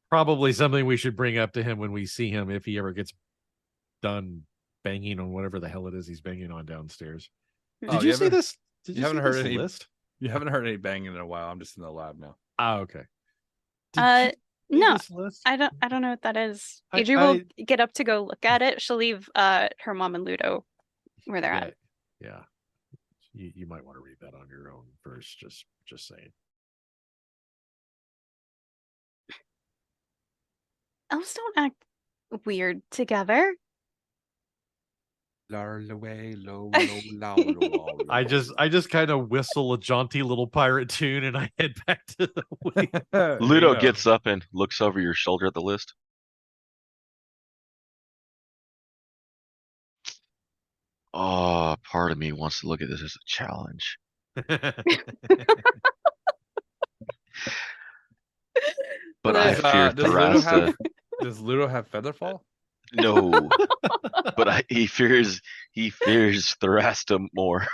Probably something we should bring up to him when we see him if he ever gets done banging on whatever the hell it is he's banging on downstairs. Did you see this? You haven't heard any list? You haven't heard any banging in a while. I'm just in the lab now. Okay. No, I don't know what that is. Adrie will get up to go look at it. She'll leave her mom and Ludo where they're at. Yeah. You might want to read that on your own first, just saying. Elves don't act weird together. I just kind of whistle a jaunty little pirate tune and I head back to the way. Ludo gets up and looks over your shoulder at the list. Oh, part of me wants to look at this as a challenge. But I fear Thrasta. Does Ludo have Featherfall? No, but he fears Thrasta more.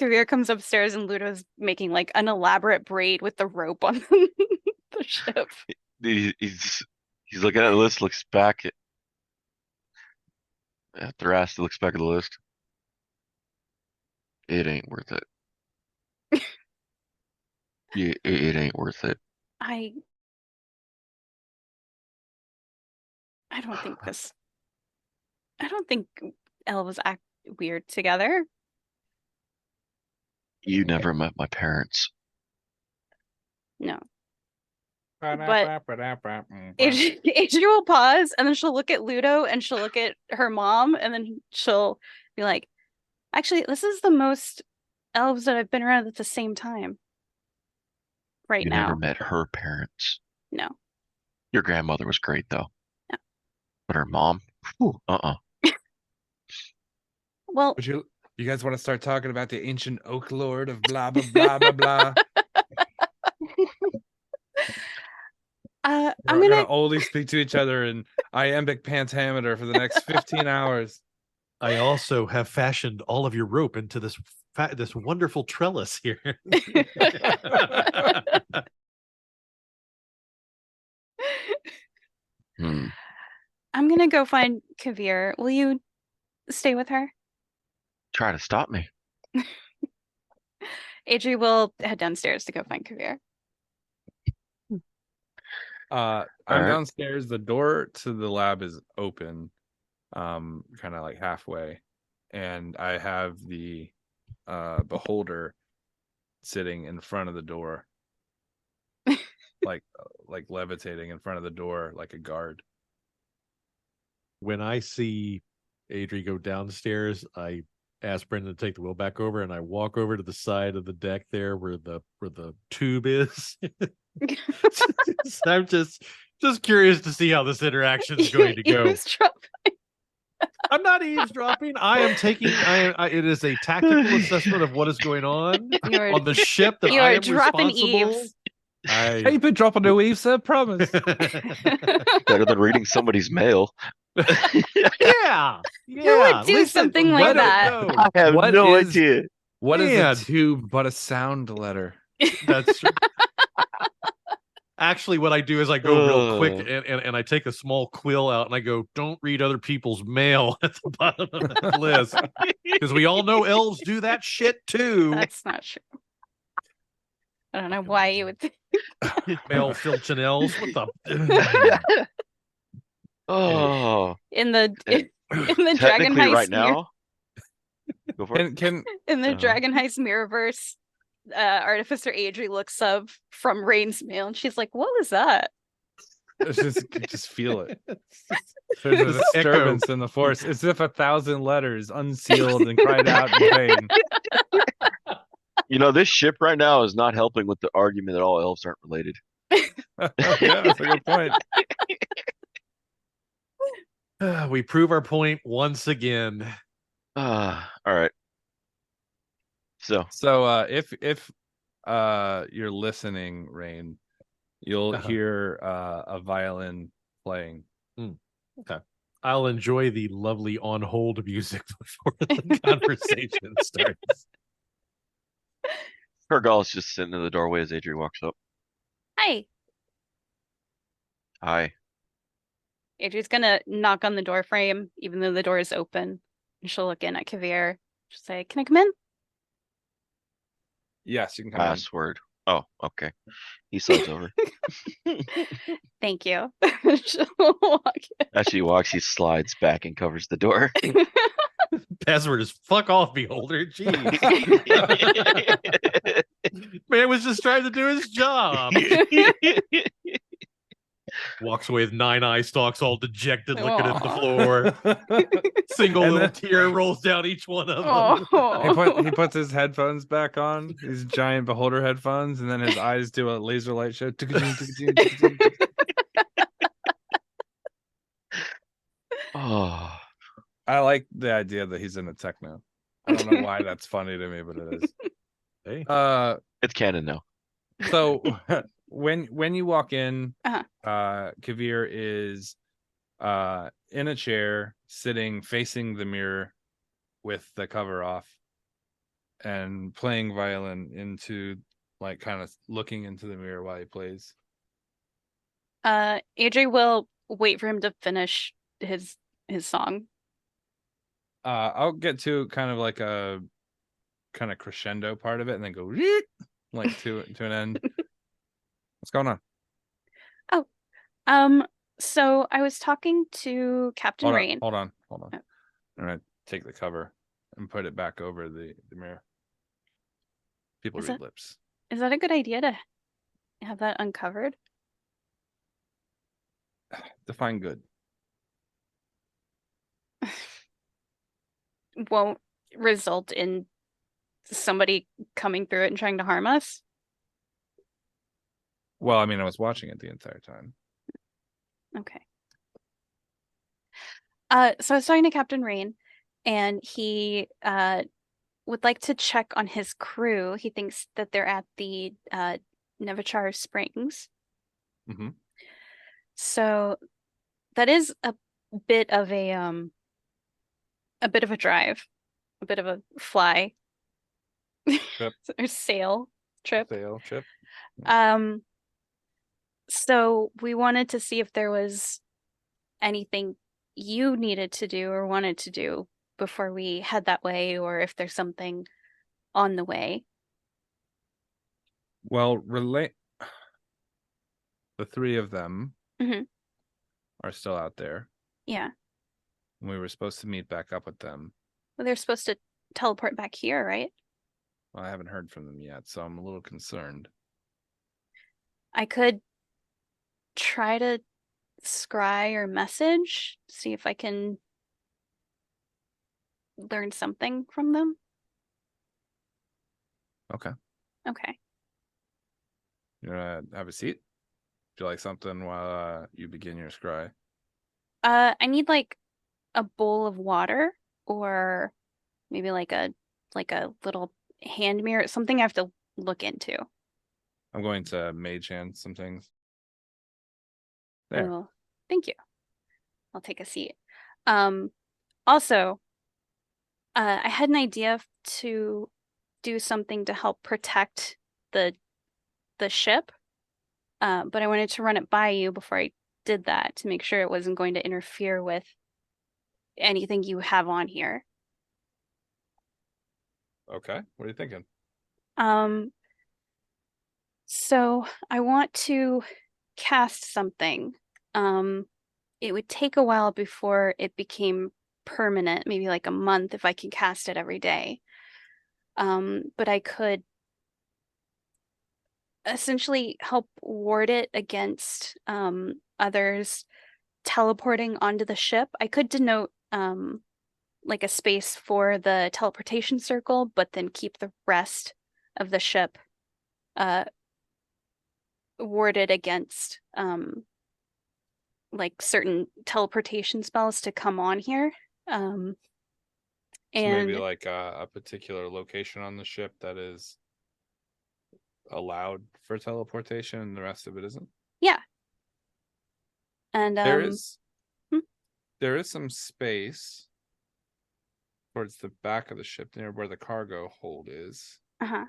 Kaeviir comes upstairs and Ludo's making like an elaborate braid with the rope on the ship. He's looking at the list, looks back at Thrasta, looks back at the list. It ain't worth it. It ain't worth it. I don't think elves act weird together. You never met my parents. No. But Adrie will pause, and then she'll look at Ludo, and she'll look at her mom, and then she'll be like, actually, this is the most elves that I've been around at the same time. Right You now. never met her parents. No. Your grandmother was great, though. No. But her mom? Whew, Well, Would you guys want to start talking about the ancient oak lord of blah blah blah blah blah? I'm We're gonna only speak to each other in iambic pentameter for the next 15 hours. I also have fashioned all of your rope into this wonderful trellis here. I'm gonna go find Kaeviir. Will you stay with her? Try to stop me. Adrie will head downstairs to go find Kaeviir. I'm Alright. downstairs. The door to the lab is open, kind of like halfway, and I have the beholder sitting in front of the door, like levitating in front of the door like a guard. When I see Adrie go downstairs, I ask Brendan to take the wheel back over, and I walk over to the side of the deck there where the tube is. I'm just curious to see how this interaction is going to go. I'm not eavesdropping. I am taking. It is a tactical assessment of what is going on on the ship that I am dropping responsible. eaves. Hey, been dropping no eaves, sir. Promise. Better than reading somebody's mail. Yeah. Who would do something like that? I have no idea. What is a tube but a sound letter? That's true. Actually, what I do is I go real quick and I take a small quill out and I go, don't read other people's mail at the bottom of that list. Because we all know elves do that shit too. That's not true. I don't know why you would think mail filch and elves. What the in the Dragon Heist right now. Go for it. In the Dragon Heist Mirrorverse, Artificer Adrie looks up from Rayne's mail and she's like, what was that? Just feel it. There's a disturbance in the force, as if 1,000 letters unsealed and cried out in vain. You know, this ship right now is not helping with the argument that all elves aren't related. Yeah, that's a good point. We prove our point once again. All right. So if you're listening, Rayne, you'll hear a violin playing. Okay. I'll enjoy the lovely on hold music before the conversation starts. Kargal's just sitting in the doorway as Adrie walks up. Hi. Hi. Adrie's gonna knock on the door frame, even though the door is open. And she'll look in at Kaeviir. She'll say, can I come in? Yes, you can come Password. Oh, okay. He slides over. Thank you. She'll walk in. As she walks, he slides back and covers the door. Password is fuck off, beholder. Jeez. Man was just trying to do his job. Walks away with 9 eye stalks, all dejected, looking at the floor. Single little tear rolls down each one of them. He puts his headphones back on, these giant beholder headphones, and then his eyes do a laser light show. Oh, I like the idea that he's in a techno. I don't know why that's funny to me, but it is. Hey. It's canon now. So when you walk in, Kaeviir is in a chair, sitting facing the mirror with the cover off, and playing violin into, like, kind of looking into the mirror while he plays. Adrie will wait for him to finish his song. I'll get to kind of like a kind of crescendo part of it and then go like to an end. What's going on? So I was talking to Captain Rayne. Hold on. I'm gonna take the cover and put it back over the mirror. People Is read that- lips. Is that a good idea to have that uncovered? Define good. Won't result in somebody coming through it and trying to harm us? Well, I mean, I was watching it the entire time. Okay. So I was talking to Captain Rayne, and he would like to check on his crew. He thinks that they're at the Nevichar Springs. Mm-hmm. So that is a bit of a drive, a bit of a fly Trip. or sail trip. Sail trip. So we wanted to see if there was anything you needed to do or wanted to do before we head that way, or if there's something on the way. Well, the three of them Mhm. are still out there. Yeah. And we were supposed to meet back up with them. Well, they're supposed to teleport back here, right? Well, I haven't heard from them yet, so I'm a little concerned. I could try to scry or message, see if I can learn something from them. Okay. Okay. You wanna have a seat? Would you like something while you begin your scry? I need like a bowl of water, or maybe like a little hand mirror, something I have to look into. I'm going to mage hand some things. There. Oh, thank you. I'll take a seat. Also, I had an idea to do something to help protect the ship, but I wanted to run it by you before I did that to make sure it wasn't going to interfere with anything you have on here. Okay. What are you thinking? So I want to cast something. It would take a while before it became permanent, maybe like a month if I can cast it every day. But I could essentially help ward it against others teleporting onto the ship. I could denote like a space for the teleportation circle, but then keep the rest of the ship warded against like certain teleportation spells to come on here. So And maybe like a particular location on the ship that is allowed for teleportation and the rest of it isn't? yeah. And There is hmm? there is some space towards the back of the ship near where the cargo hold is. Uh-huh.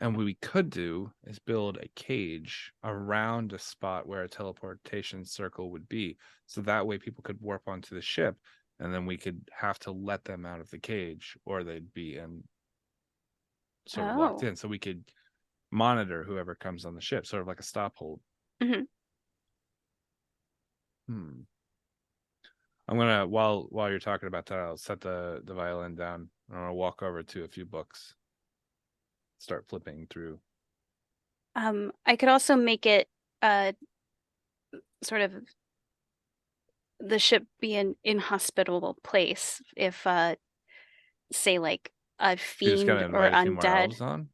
And what we could do is build a cage around a spot where a teleportation circle would be. So that way people could warp onto the ship, and then we could have to let them out of the cage, or they'd be in sort of locked Oh. in. So we could monitor whoever comes on the ship, sort of like a stop hold. Mhm. I'm gonna while you're talking about that, I'll set the violin down. I'm gonna walk over to a few books. Start flipping through. I could also make it sort of the ship be an inhospitable place if say like a You're just fiend gonna or invite a few more elves undead. on?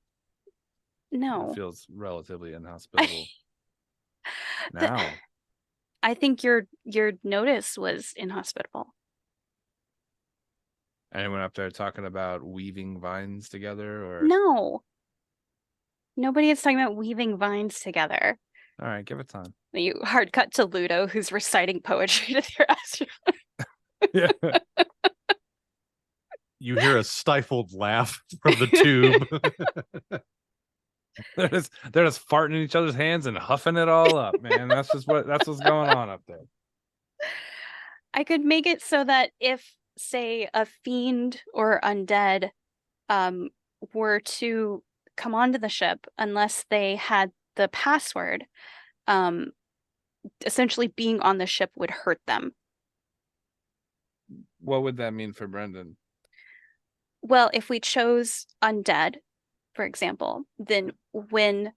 No. It feels relatively inhospitable. Now. I think your notice was inhospitable. Anyone up there talking about weaving vines together, or No. Nobody is talking about weaving vines together. all right, give it time. You hard cut to Ludo, who's reciting poetry to their astronaut. Yeah. You hear a stifled laugh from the tube. they're just farting in each other's hands and huffing it all up, man. That's what's going on up there. I could make it so that if, say, a fiend or undead were to come onto the ship, unless they had the password, essentially being on the ship would hurt them. What would that mean for Brendan? Well, if we chose undead, for example, then when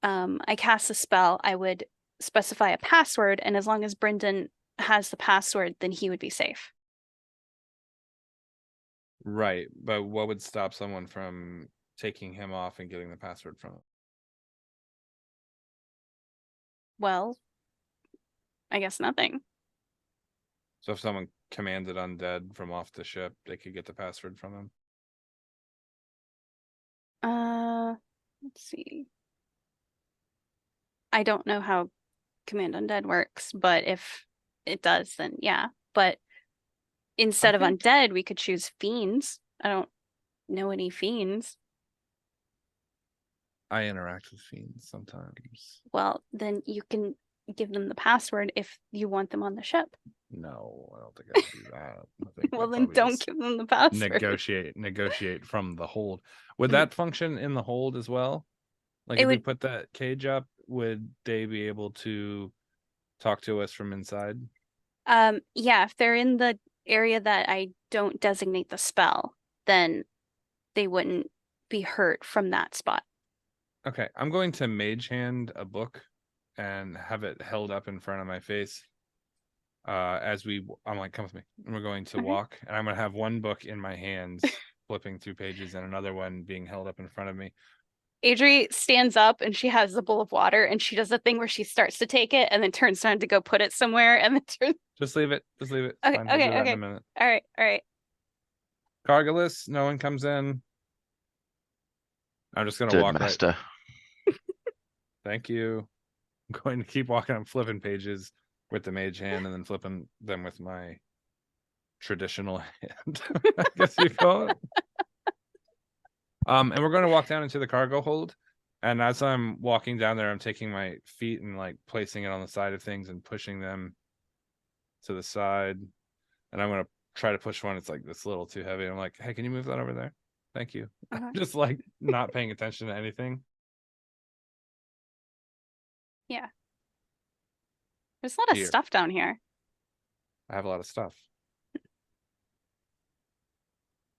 I cast a spell, I would specify a password, and as long as Brendan has the password, then he would be safe. Right, but what would stop someone from taking him off and getting the password from him? Well, I guess nothing. So if someone commanded undead from off the ship, they could get the password from him. Let's see. I don't know how Command Undead works, but if it does, then yeah. But instead of think- undead, we could choose fiends. I don't know any fiends. I interact with fiends sometimes. Well, then you can give them the password if you want them on the ship. No, I don't think I can do that. I think Well, I'd then probably don't just give them the password. negotiate from the hold. Would Mhm. that function in the hold as well? Like It if we would- put that cage up, would they be able to talk to us from inside? Yeah, if they're in the area that I don't designate the spell, then they wouldn't be hurt from that spot. Okay, I'm going to mage hand a book and have it held up in front of my face. I'm like, come with me. And we're going to Okay. walk, and I'm gonna have one book in my hands, flipping through pages, and another one being held up in front of me. Adrie stands up and she has a bowl of water and she does a thing where she starts to take it and then turns around to go put it somewhere and then turns. Just leave it. Just leave it. It's Okay, fine. We'll do that in okay. a minute. All right. Cargolus, no one comes in. I'm just gonna Did walk right. master. Thank you. I'm going to keep walking. I'm flipping pages with the mage hand and then flipping them with my traditional hand. I guess you call it. And we're going to walk down into the cargo hold. And as I'm walking down there, I'm taking my feet and like placing it on the side of things and pushing them to the side. And I'm going to try to push one. It's like this little too heavy. I'm like, hey, can you move that over there? Thank you. Uh-huh. Just like not paying attention to anything. Yeah. There's a lot of Here. stuff down here. I have a lot of stuff.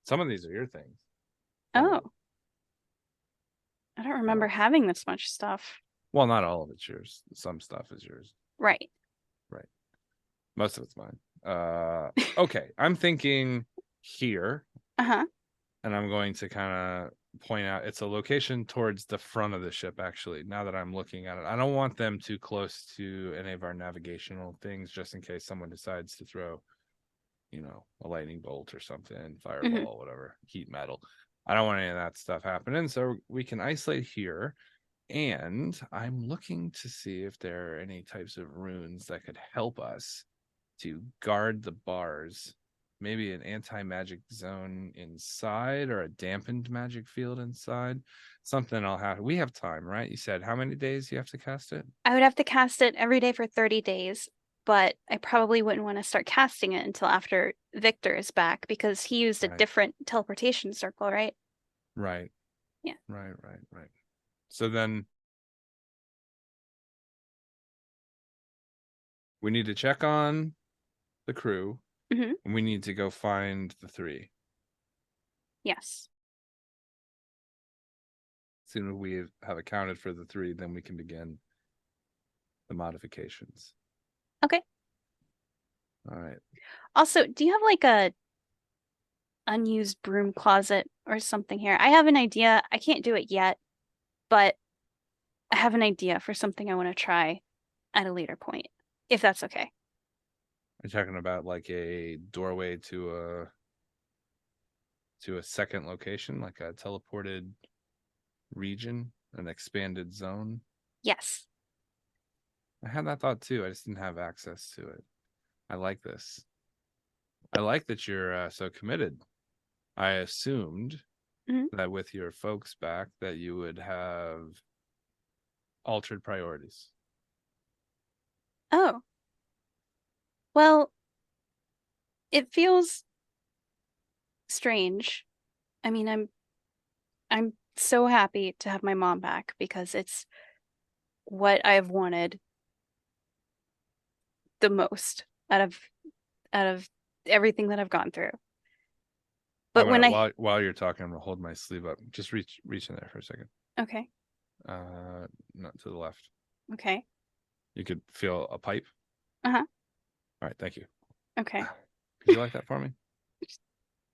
Some of these are your things. Oh. I don't remember having this much stuff. Well, not all of it's yours. Some stuff is yours. Right. Most of it's mine. Okay. I'm thinking here, Uh-huh. and I'm going to kind of point out it's a location towards the front of the ship, actually, now that I'm looking at it. I don't want them too close to any of our navigational things, just in case someone decides to throw, a lightning bolt or something, fireball, whatever, heat metal. I don't want any of that stuff happening. So we can isolate here. And I'm looking to see if there are any types of runes that could help us to guard the bars. Maybe an anti-magic zone inside or a dampened magic field inside. Something I'll have. We have time, right? You said how many days you have to cast it? I would have to cast it every day for 30 days, but I probably wouldn't want to start casting it until after Victor is back because he used a Right. different teleportation circle, right? Right. Yeah. Right. So then we need to check on the crew, Mhm. and we need to go find the three. Yes. As soon as we have accounted for the three, then we can begin the modifications. Okay. All right. Also, do you have like a unused broom closet or something here? I have an idea. I can't do it yet, but I have an idea for something I want to try at a later point, if that's okay. Are you talking about like a doorway to a second location, like a teleported region, an expanded zone? Yes. I had that thought too. I just didn't have access to it. I like this. I like that you're so committed. I assumed that with your folks back that you would have altered priorities. Oh. Well, it feels strange. I mean, I'm so happy to have my mom back because it's what I've wanted the most out of everything that I've gone through. But when while you're talking, I'm gonna hold my sleeve up. Just reach in there for a second. Okay. Not to the left. Okay. You could feel a pipe. Uh-huh. All right, thank you. Okay. Could you like that for me?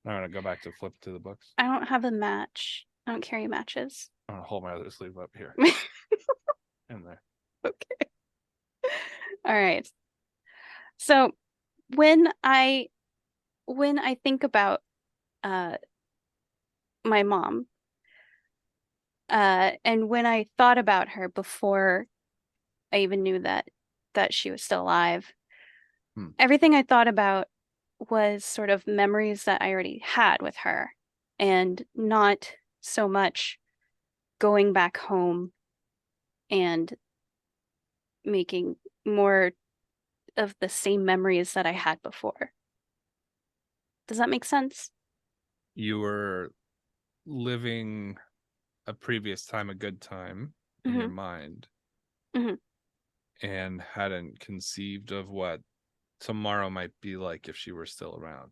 I'm gonna go back to flip to the books. I don't have a match. I don't carry matches. I'm gonna hold my other sleeve up here. In there. Okay. All right. So when I think about my mom, and when I thought about her before I even knew that she was still alive, everything I thought about was sort of memories that I already had with her, and not so much going back home and making more of the same memories that I had before. Does that make sense? You were living a previous time, a good time in your mind, and hadn't conceived of what tomorrow might be like if she were still around.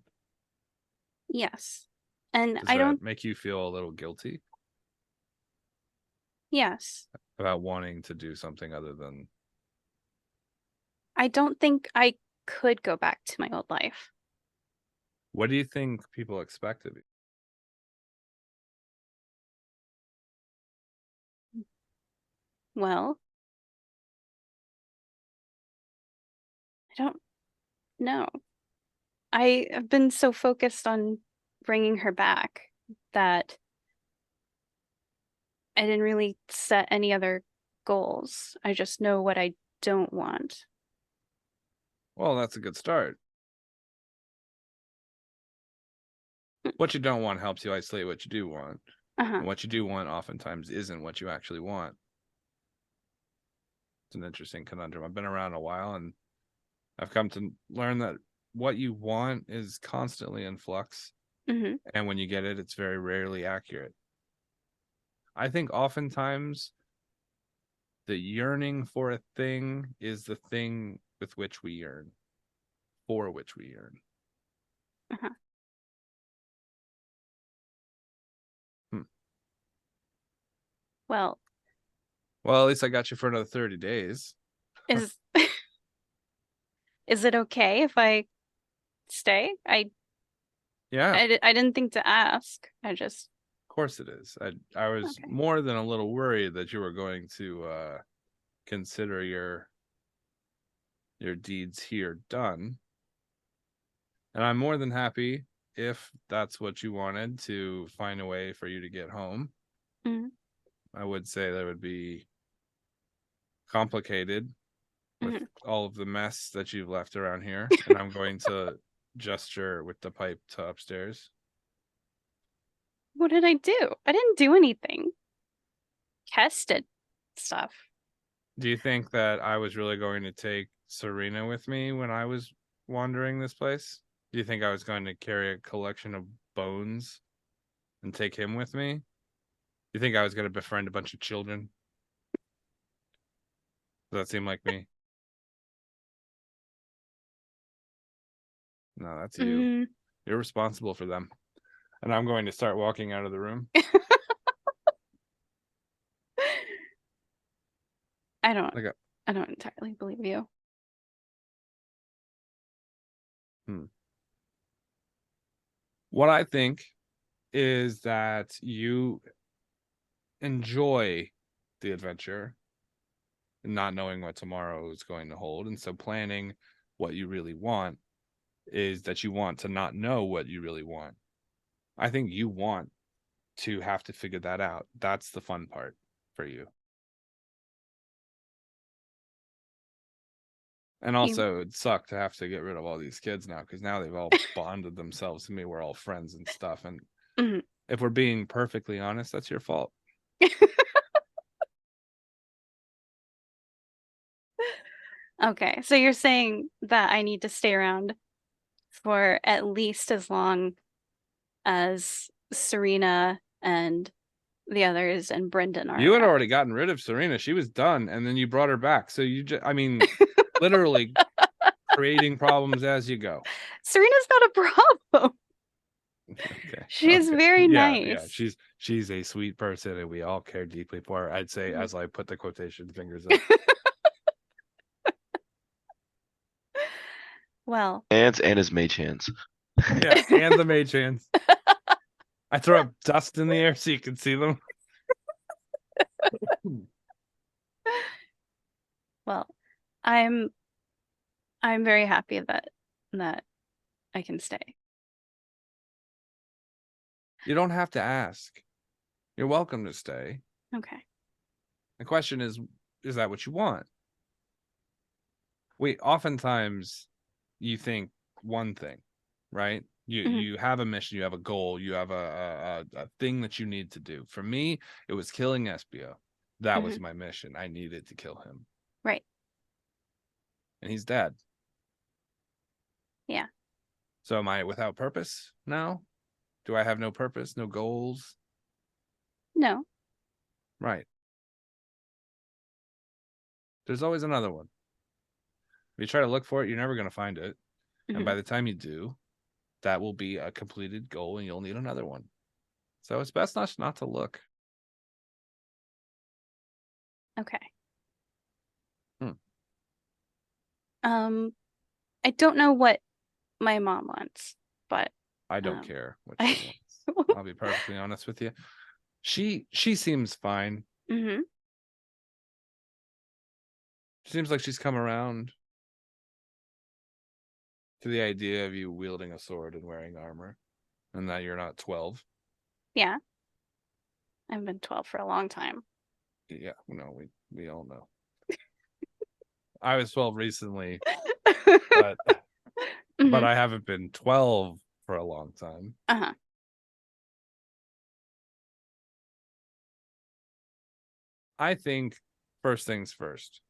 Yes. And Does I don't make you feel a little guilty? Yes. About wanting to do something other than... I don't think I could go back to my old life. What do you think people expect of you? Well, I don't know. I have been so focused on bringing her back that I didn't really set any other goals. I just know what I don't want. Well, that's a good start. What you don't want helps you isolate what you do want. And what you do want oftentimes isn't what you actually want. It's an interesting conundrum. I've been around a while, and I've come to learn that what you want is constantly in flux. And when you get it, it's very rarely accurate. I think oftentimes the yearning for a thing is the thing with which we yearn, for which we yearn. Well, at least I got you for another 30 days. Is it okay if I stay? Yeah. I didn't think to ask. Of course it is. I was more than a little worried that you were going to consider your deeds here done. And I'm more than happy, if that's what you wanted, to find a way for you to get home. I would say that would be complicated with all of the mess that you've left around here. And I'm going to gesture with the pipe to upstairs. What did I do? I didn't do anything. Kes did stuff. Do you think that I was really going to take Serena with me when I was wandering this place? Do you think I was going to carry a collection of bones and take him with me? Do you think I was going to befriend a bunch of children? Does that seem like me? No, that's you. You're responsible for them. And I'm going to start walking out of the room. I don't entirely believe you. What I think is that you enjoy the adventure and not knowing what tomorrow is going to hold. And so planning what you really want is that you want to not know what you really want. I think you want to have to figure that out. That's the fun part for you. And also, it'd suck to have to get rid of all these kids now, because now they've all bonded themselves to me. We're all friends and stuff. And if we're being perfectly honest, that's your fault. Okay, so you're saying that I need to stay around for at least as long as Serena and the others and Brendan are. You had already gotten rid of Serena. She was done, and then you brought her back. So literally creating problems as you go. Serena's not a problem. Okay. She's Okay. very Yeah, nice. yeah. She's a sweet person, and we all care deeply for her. I'd say Mhm. as I put the quotation fingers up. Well, And his mage hands. Yeah, and the mage hands. I throw up dust in the air so you can see them. well, I'm very happy that I can stay. You don't have to ask. You're welcome to stay. Okay. The question is that what you want? Oftentimes you think one thing, right? You have a mission, you have a goal, you have a thing that you need to do. For me, it was killing Espio. That was my mission. I needed to kill him. Right. And he's dead. Yeah. So am I without purpose now? Do I have no purpose, no goals? No. Right. There's always another one. If you try to look for it, you're never going to find it. And by the time you do, that will be a completed goal and you'll need another one. So it's best not to look. Okay. I don't know what my mom wants, but I don't care what she wants. I'll be perfectly honest with you. She seems fine. She Seems like she's come around to the idea of you wielding a sword and wearing armor, and that you're not 12. Yeah. I've been 12 for a long time. Yeah, no, we all know. I was 12 recently, but I haven't been 12 for a long time. I think first things first.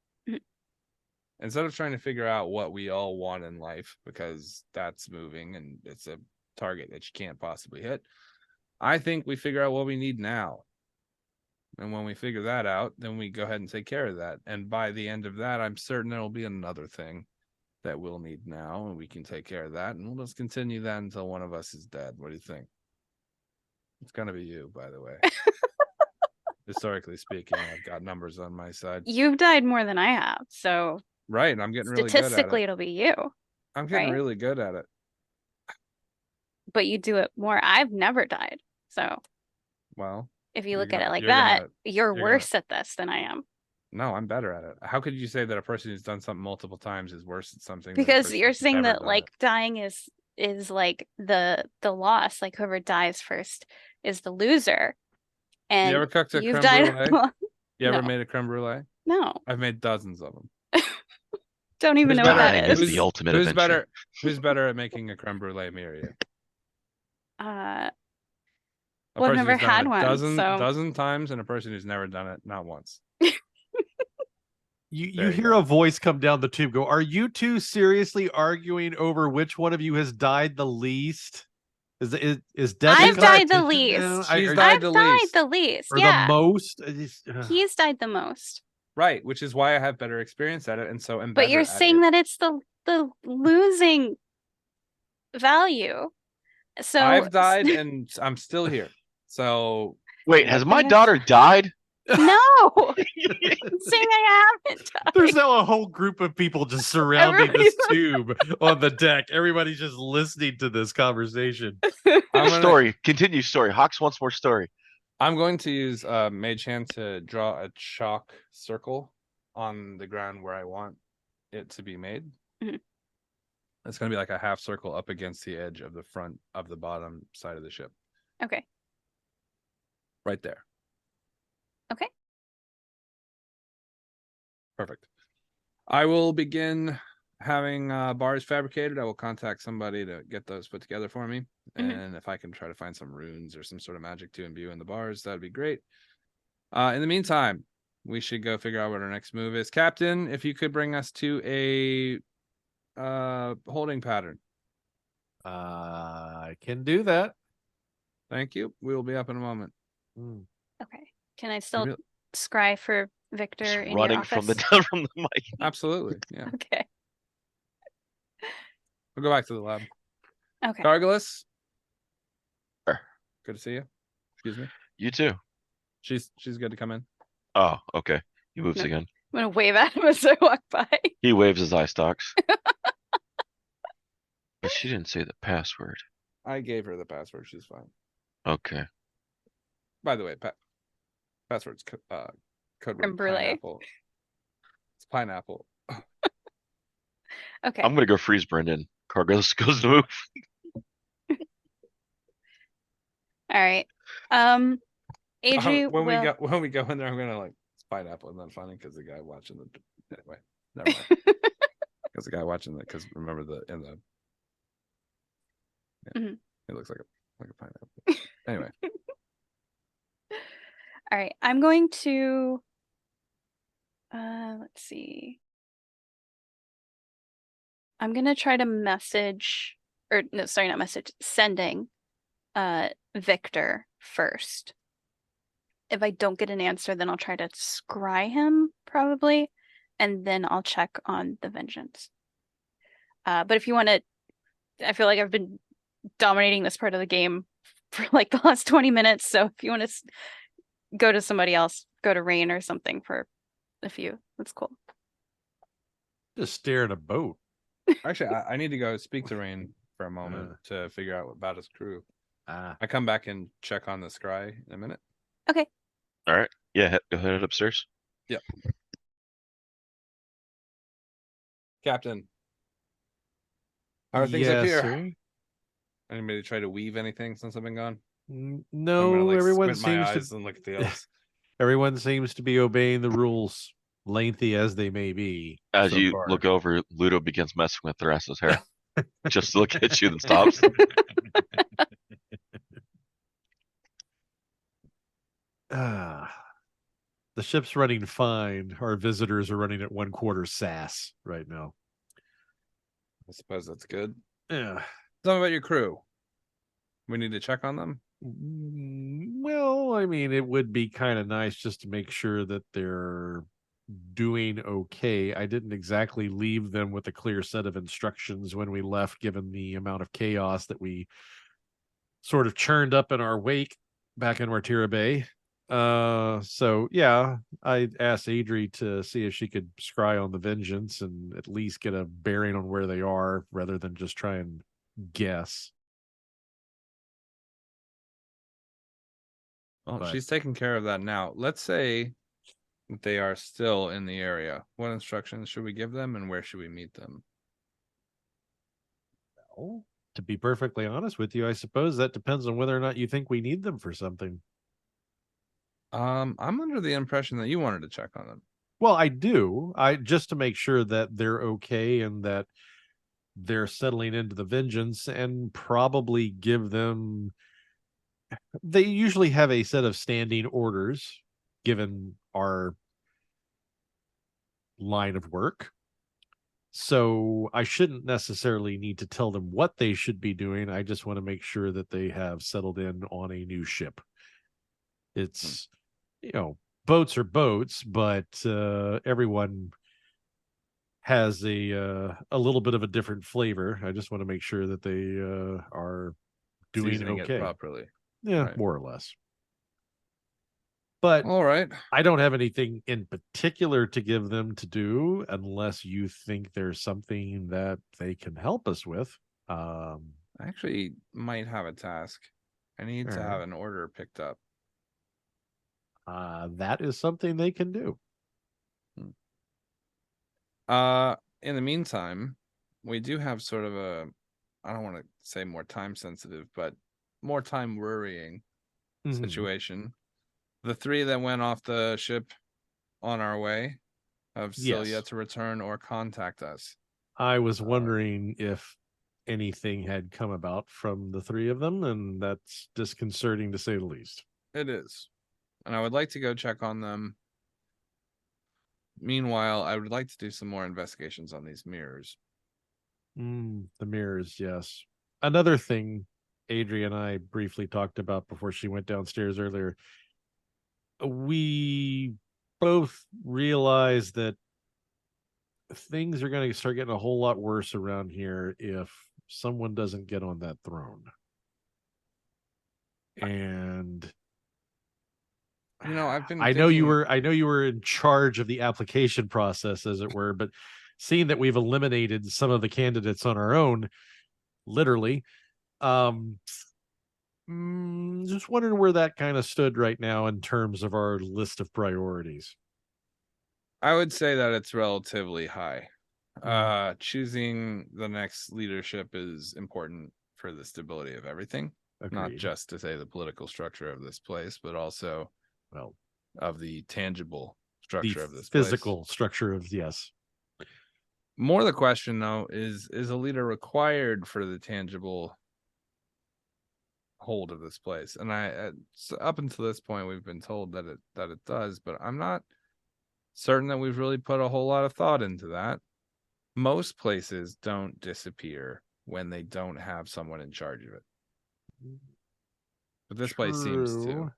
Instead of trying to figure out what we all want in life, because that's moving and it's a target that you can't possibly hit, I think we figure out what we need now. And when we figure that out, then we go ahead and take care of that. And by the end of that, I'm certain there will be another thing that we'll need now, and we can take care of that. And we'll just continue that until one of us is dead. What do you think? It's going to be you, by the way. Historically speaking, I've got numbers on my side. You've died more than I have, so right, and I'm getting really good at it. Statistically, it'll be you. I'm getting really good at it. But you do it more. I've never died, so well, if you look at it like that, you're worse at this than I am. No, I'm better at it. How could you say that a person who's done something multiple times is worse at something? Because you're saying that like dying is like the loss. Like whoever dies first is the loser. And you ever cooked a creme brulee? You ever made a creme brulee? No. I've made dozens of them. Don't even know what that is. The ultimate who's adventure. Who's better at making a creme brulee, me or you? Well, I've never had one. Dozen times, and a person who's never done it, not once. You hear a voice come down the tube go, are you two seriously arguing over which one of you has died the least? Is I've died the least. I've died the least. Or yeah. the most? He's died the most. Right, which is why I have better experience at it, and so am. But you're saying that it's the losing value. So I've died and I'm still here. So wait, has my daughter died? No, I'm saying I haven't died. There's now a whole group of people just surrounding this tube on the deck. Everybody's just listening to this conversation. Continue story. Hawks wants more story. I'm going to use Mage Hand to draw a chalk circle on the ground where I want it to be made. It's going to be like a half circle up against the edge of the front of the bottom side of the ship. Okay. Right there. Okay. Perfect. I will begin having bars fabricated. I will contact somebody to get those put together for me. And if I can try to find some runes or some sort of magic to imbue in the bars, that'd be great. In the meantime, we should go figure out what our next move is. Captain, if you could bring us to a holding pattern. I can do that. Thank you. We will be up in a moment. Okay. Can I still scry for Victor just in running your office? from the mic? Absolutely. Yeah. Okay. We'll go back to the lab. Okay. Gargulus, Good to see you. Excuse me. You too. She's good to come in. Oh, okay. He moves No. again. I'm gonna wave at him as I walk by. He waves his eye stalks. But she didn't say the password. I gave her the password. She's fine. Okay. By the way, password's code word brulee. pineapple. It's pineapple. Okay. I'm gonna go freeze Brendan. Cargos goes to move. All right. Adrie when will. we go in there, I'm gonna like it's pineapple. Isn't that funny? Because the guy watching the anyway, never mind. Because the guy watching the because remember Mhm. it looks like a pineapple. Anyway, All right. I'm going to. Let's see. I'm gonna try to message, or no, sorry, not message. Sending, Victor first. If I don't get an answer, then I'll try to scry him probably, and then I'll check on the vengeance. But if you want to, I feel like I've been dominating this part of the game for like the last 20 minutes. So if you want to go to somebody else, go to Rayne or something for a few. That's cool. Just stare at a boat. actually, I need to go speak to Rayne for a moment to figure out about his crew. Ah, I come back and check on the scry in a minute. Okay. All right. Yeah, go head upstairs. Yep. Captain, how are things up yes, here? sir. Anybody try to weave anything since I've been gone? I'm No, gonna like everyone squint my seems eyes to and look at the elves. everyone seems to be obeying the rules, lengthy as they may be. As so you far. look over, Ludo begins messing with the rest of his hair. Just to look at you and stops. The ship's running fine. Our visitors are running at 1/4 SAS right now. I suppose that's good. Yeah. Tell me about your crew. We need to check on them. Well, I mean, it would be kind of nice just to make sure that they're doing okay. I didn't exactly leave them with a clear set of instructions when we left, given the amount of chaos that we sort of churned up in our wake back in Martira Bay. So yeah, I asked Adrie to see if she could scry on the vengeance and at least get a bearing on where they are rather than just try and guess. Well, But- she's taking care of that now. Let's say they are still in the area. What instructions should we give them and where should we meet them? Well, to be perfectly honest with you, I suppose that depends on whether or not you think we need them for something. I'm under the impression that you wanted to check on them. Well, I do. I just to make sure that they're okay and that they're settling into the vengeance, and probably give them. They usually have a set of standing orders given our line of work. So I shouldn't necessarily need to tell them what they should be doing. I just want to make sure that they have settled in on a new ship. It's, boats are boats, but everyone has a little bit of a different flavor. I just want to make sure that they are doing Seasoning okay it properly. Yeah, Right. more or less. But All right. I don't have anything in particular to give them to do unless you think there's something that they can help us with. I actually might have a task. I need to All right. have an order picked up. That is something they can do. In the meantime, we do have sort of a, I don't want to say more time sensitive, but more time worrying situation. The 3 that went off the ship on our way have still Yes. yet to return or contact us. I was wondering if anything had come about from the 3 of them, and that's disconcerting to say the least. It is. And I would like to go check on them. Meanwhile, I would like to do some more investigations on these mirrors. The mirrors, yes. Another thing Adrie and I briefly talked about before she went downstairs earlier. We both realized that things are going to start getting a whole lot worse around here if someone doesn't get on that throne. And I've been I know you thinking- were in charge of the application process, as it were, but seeing that we've eliminated some of the candidates on our own, literally, just wondering where that kind of stood right now in terms of our list of priorities. I would say that it's relatively high. Choosing the next leadership is important for the stability of everything. Agreed. Not just to say the political structure of this place, but also of the tangible structure of this physical place. Structure of, yes. More the question though is a leader required for the tangible hold of this place? And up until this point we've been told that it does, but I'm not certain that we've really put a whole lot of thought into that. Most places don't disappear when they don't have someone in charge of it. But this place seems to.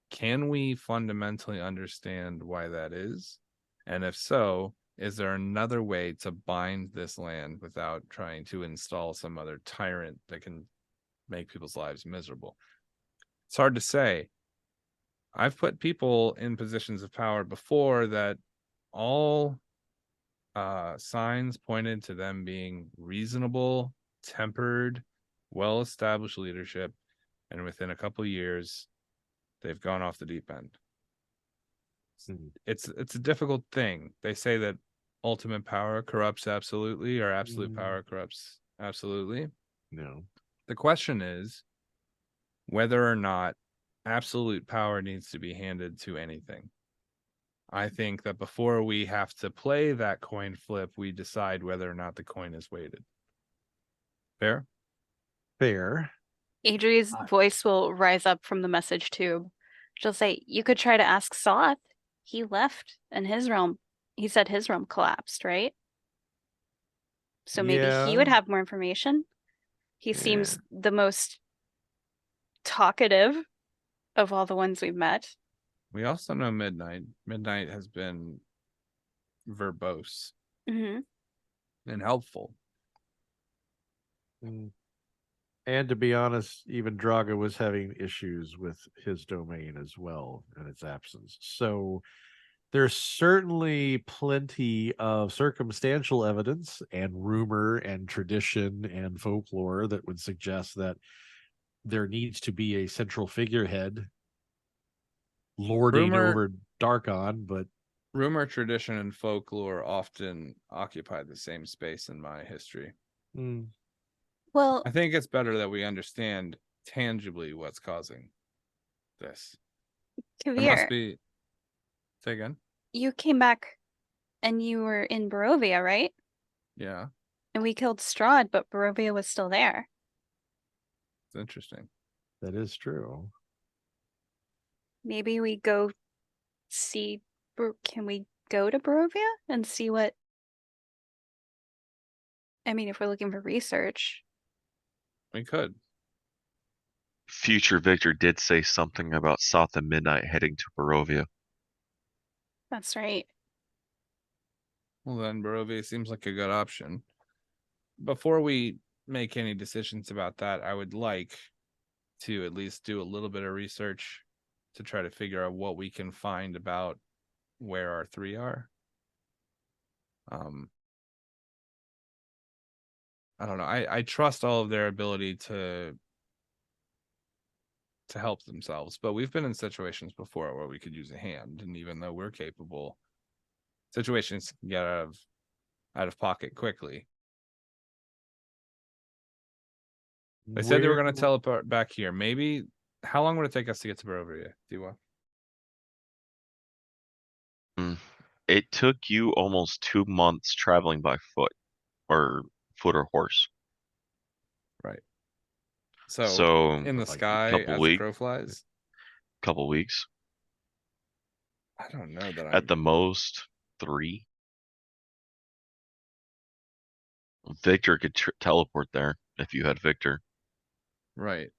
Can we fundamentally understand why that is? And if so, is there another way to bind this land without trying to install some other tyrant that can make people's lives miserable? It's hard to say. I've put people in positions of power before that all signs pointed to them being reasonable, tempered, well-established leadership, and within a couple of years they've gone off the deep end. It's a difficult thing. They say that ultimate power corrupts absolutely, or absolute power corrupts absolutely. No. The question is whether or not absolute power needs to be handed to anything. I think that before we have to play that coin flip, we decide whether or not the coin is weighted. Fair? Fair. Adrie's voice will rise up from the message tube. She'll say, "You could try to ask Soth. He left, and he said his realm collapsed, right? So maybe he would have more information. He seems the most talkative of all the ones we've met." We also know Midnight. Midnight has been verbose and helpful. And to be honest, even Draga was having issues with his domain as well in its absence. So there's certainly plenty of circumstantial evidence and rumor and tradition and folklore that would suggest that there needs to be a central figurehead lording over Darkon, but rumor, tradition, and folklore often occupy the same space in my history. Well, I think it's better that we understand tangibly what's causing this. Kaeviir, There must be. Say again? You came back and you were in Barovia, right? Yeah. And we killed Strahd, but Barovia was still there. It's interesting. That is true. Maybe we go see... Can we go to Barovia and see what... I mean, if we're looking for research. We could. Future Victor did say something about Soth and Midnight heading to Barovia. That's right. Well, then Barovia seems like a good option. Before we make any decisions about that, I would like to at least do a little bit of research to try to figure out what we can find about where our three are. I don't know. I trust all of their ability to help themselves, but we've been in situations before where we could use a hand, and even though we're capable, situations can get out of pocket quickly. They said they were going to teleport back here. Maybe, how long would it take us to get to Barovia, Diwa? It took you almost 2 months traveling by foot or horse. Right. So in the sky as the crow flies? Couple weeks. I don't know that At the most, 3. Victor could teleport there if you had Victor. Right.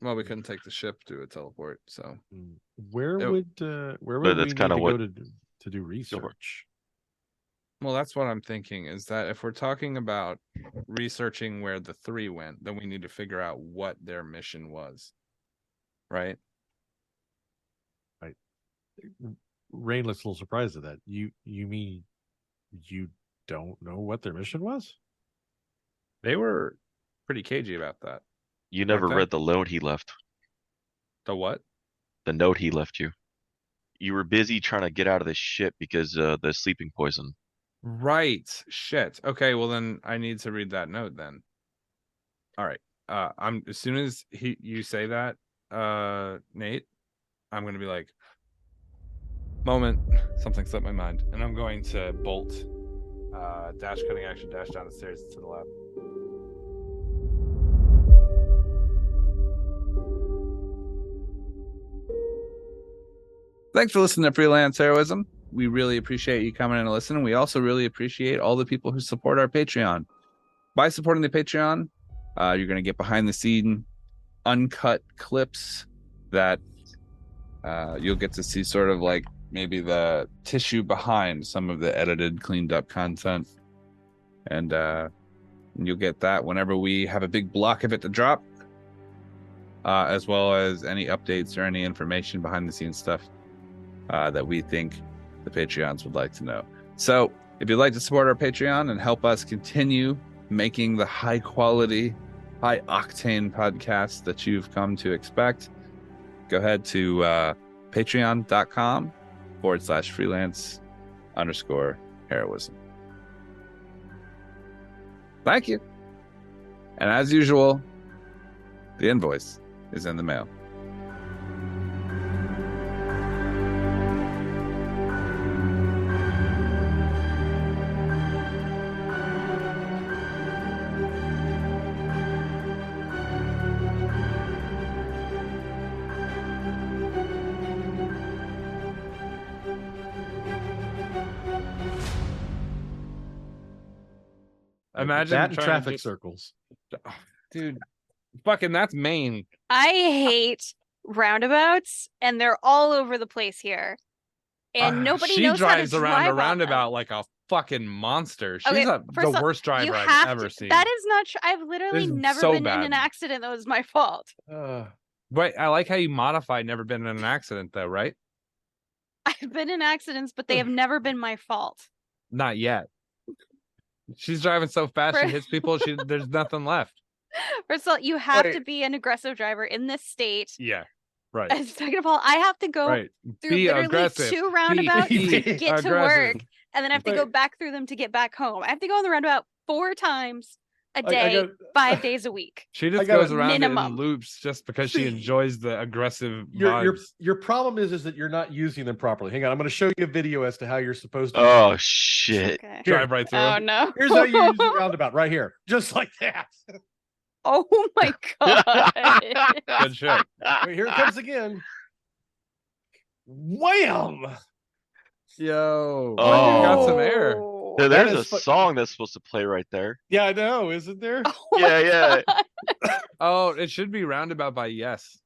Well, we couldn't take the ship to a teleport, so where would we need to go to do research? Well, that's what I'm thinking, is that if we're talking about researching where the 3 went, then we need to figure out what their mission was. Right? Rain looks a little surprised at that. You mean you don't know what their mission was? They were pretty cagey about that. You never they? read the note he left. The what? The note he left you. You were busy trying to get out of this ship because the sleeping poison. Right. Shit. Okay, well then I need to read that note then. All right. I'm as soon as you say that, Nate, I'm gonna be like, moment, something slipped my mind, and I'm going to bolt, dash cutting action, dash down the stairs to the lab. Thanks for listening to Freelance Heroism. We really appreciate you coming in and listening. We also really appreciate all the people who support our Patreon. By supporting the Patreon, you're going to get behind the scene, uncut clips that you'll get to see sort of like maybe the tissue behind some of the edited, cleaned up content. And you'll get that whenever we have a big block of it to drop, as well as any updates or any information behind the scenes stuff that we think the Patreons would like to know. So if you'd like to support our Patreon and help us continue making the high quality, high octane podcast that you've come to expect, go ahead to patreon.com/freelance_heroism. Thank you. And as usual, the invoice is in the mail. Imagine that in trying to traffic just- circles. Dude, fucking that's Maine. I hate roundabouts, and they're all over the place here. And nobody she knows drives how to around drive a on them. roundabout like a fucking monster. She's Okay, the first off, worst You driver I've have ever to. seen. That is not true. I've literally This is never so been in bad. an accident that was my fault. But I like how you modify never been in an accident though, right? I've been in accidents, but they have never been my fault. Not yet. She's driving so fast she For- hits people, there's nothing left. First of all, you have Wait. to be an aggressive driver in this state. Yeah. Right. And second of all, I have to go Right. through Be literally aggressive. 2 roundabouts Be to get to aggressive. work, and then I have to go Wait. back through them to get back home. I have to go on the roundabout 4 times a I day, got- 5 days a week. She just gotta- goes around it in minimum. loops just because she See, enjoys the aggressive Your vibes. your problem is that you're not using them properly. Hang on, I'm going to show you a video as to how you're supposed to. Oh shit! Okay. Here. Drive right through. Oh them. no. Here's how you use the roundabout right here, just like that. Oh my god. Good shit. Wait, here it comes again. Wham! Yo. Oh. You got some air. Oh. Yeah, That there's a is fu- song that's supposed to play right there. Yeah, I know, isn't there? Oh my Yeah, yeah. God. Oh, it should be Roundabout by Yes.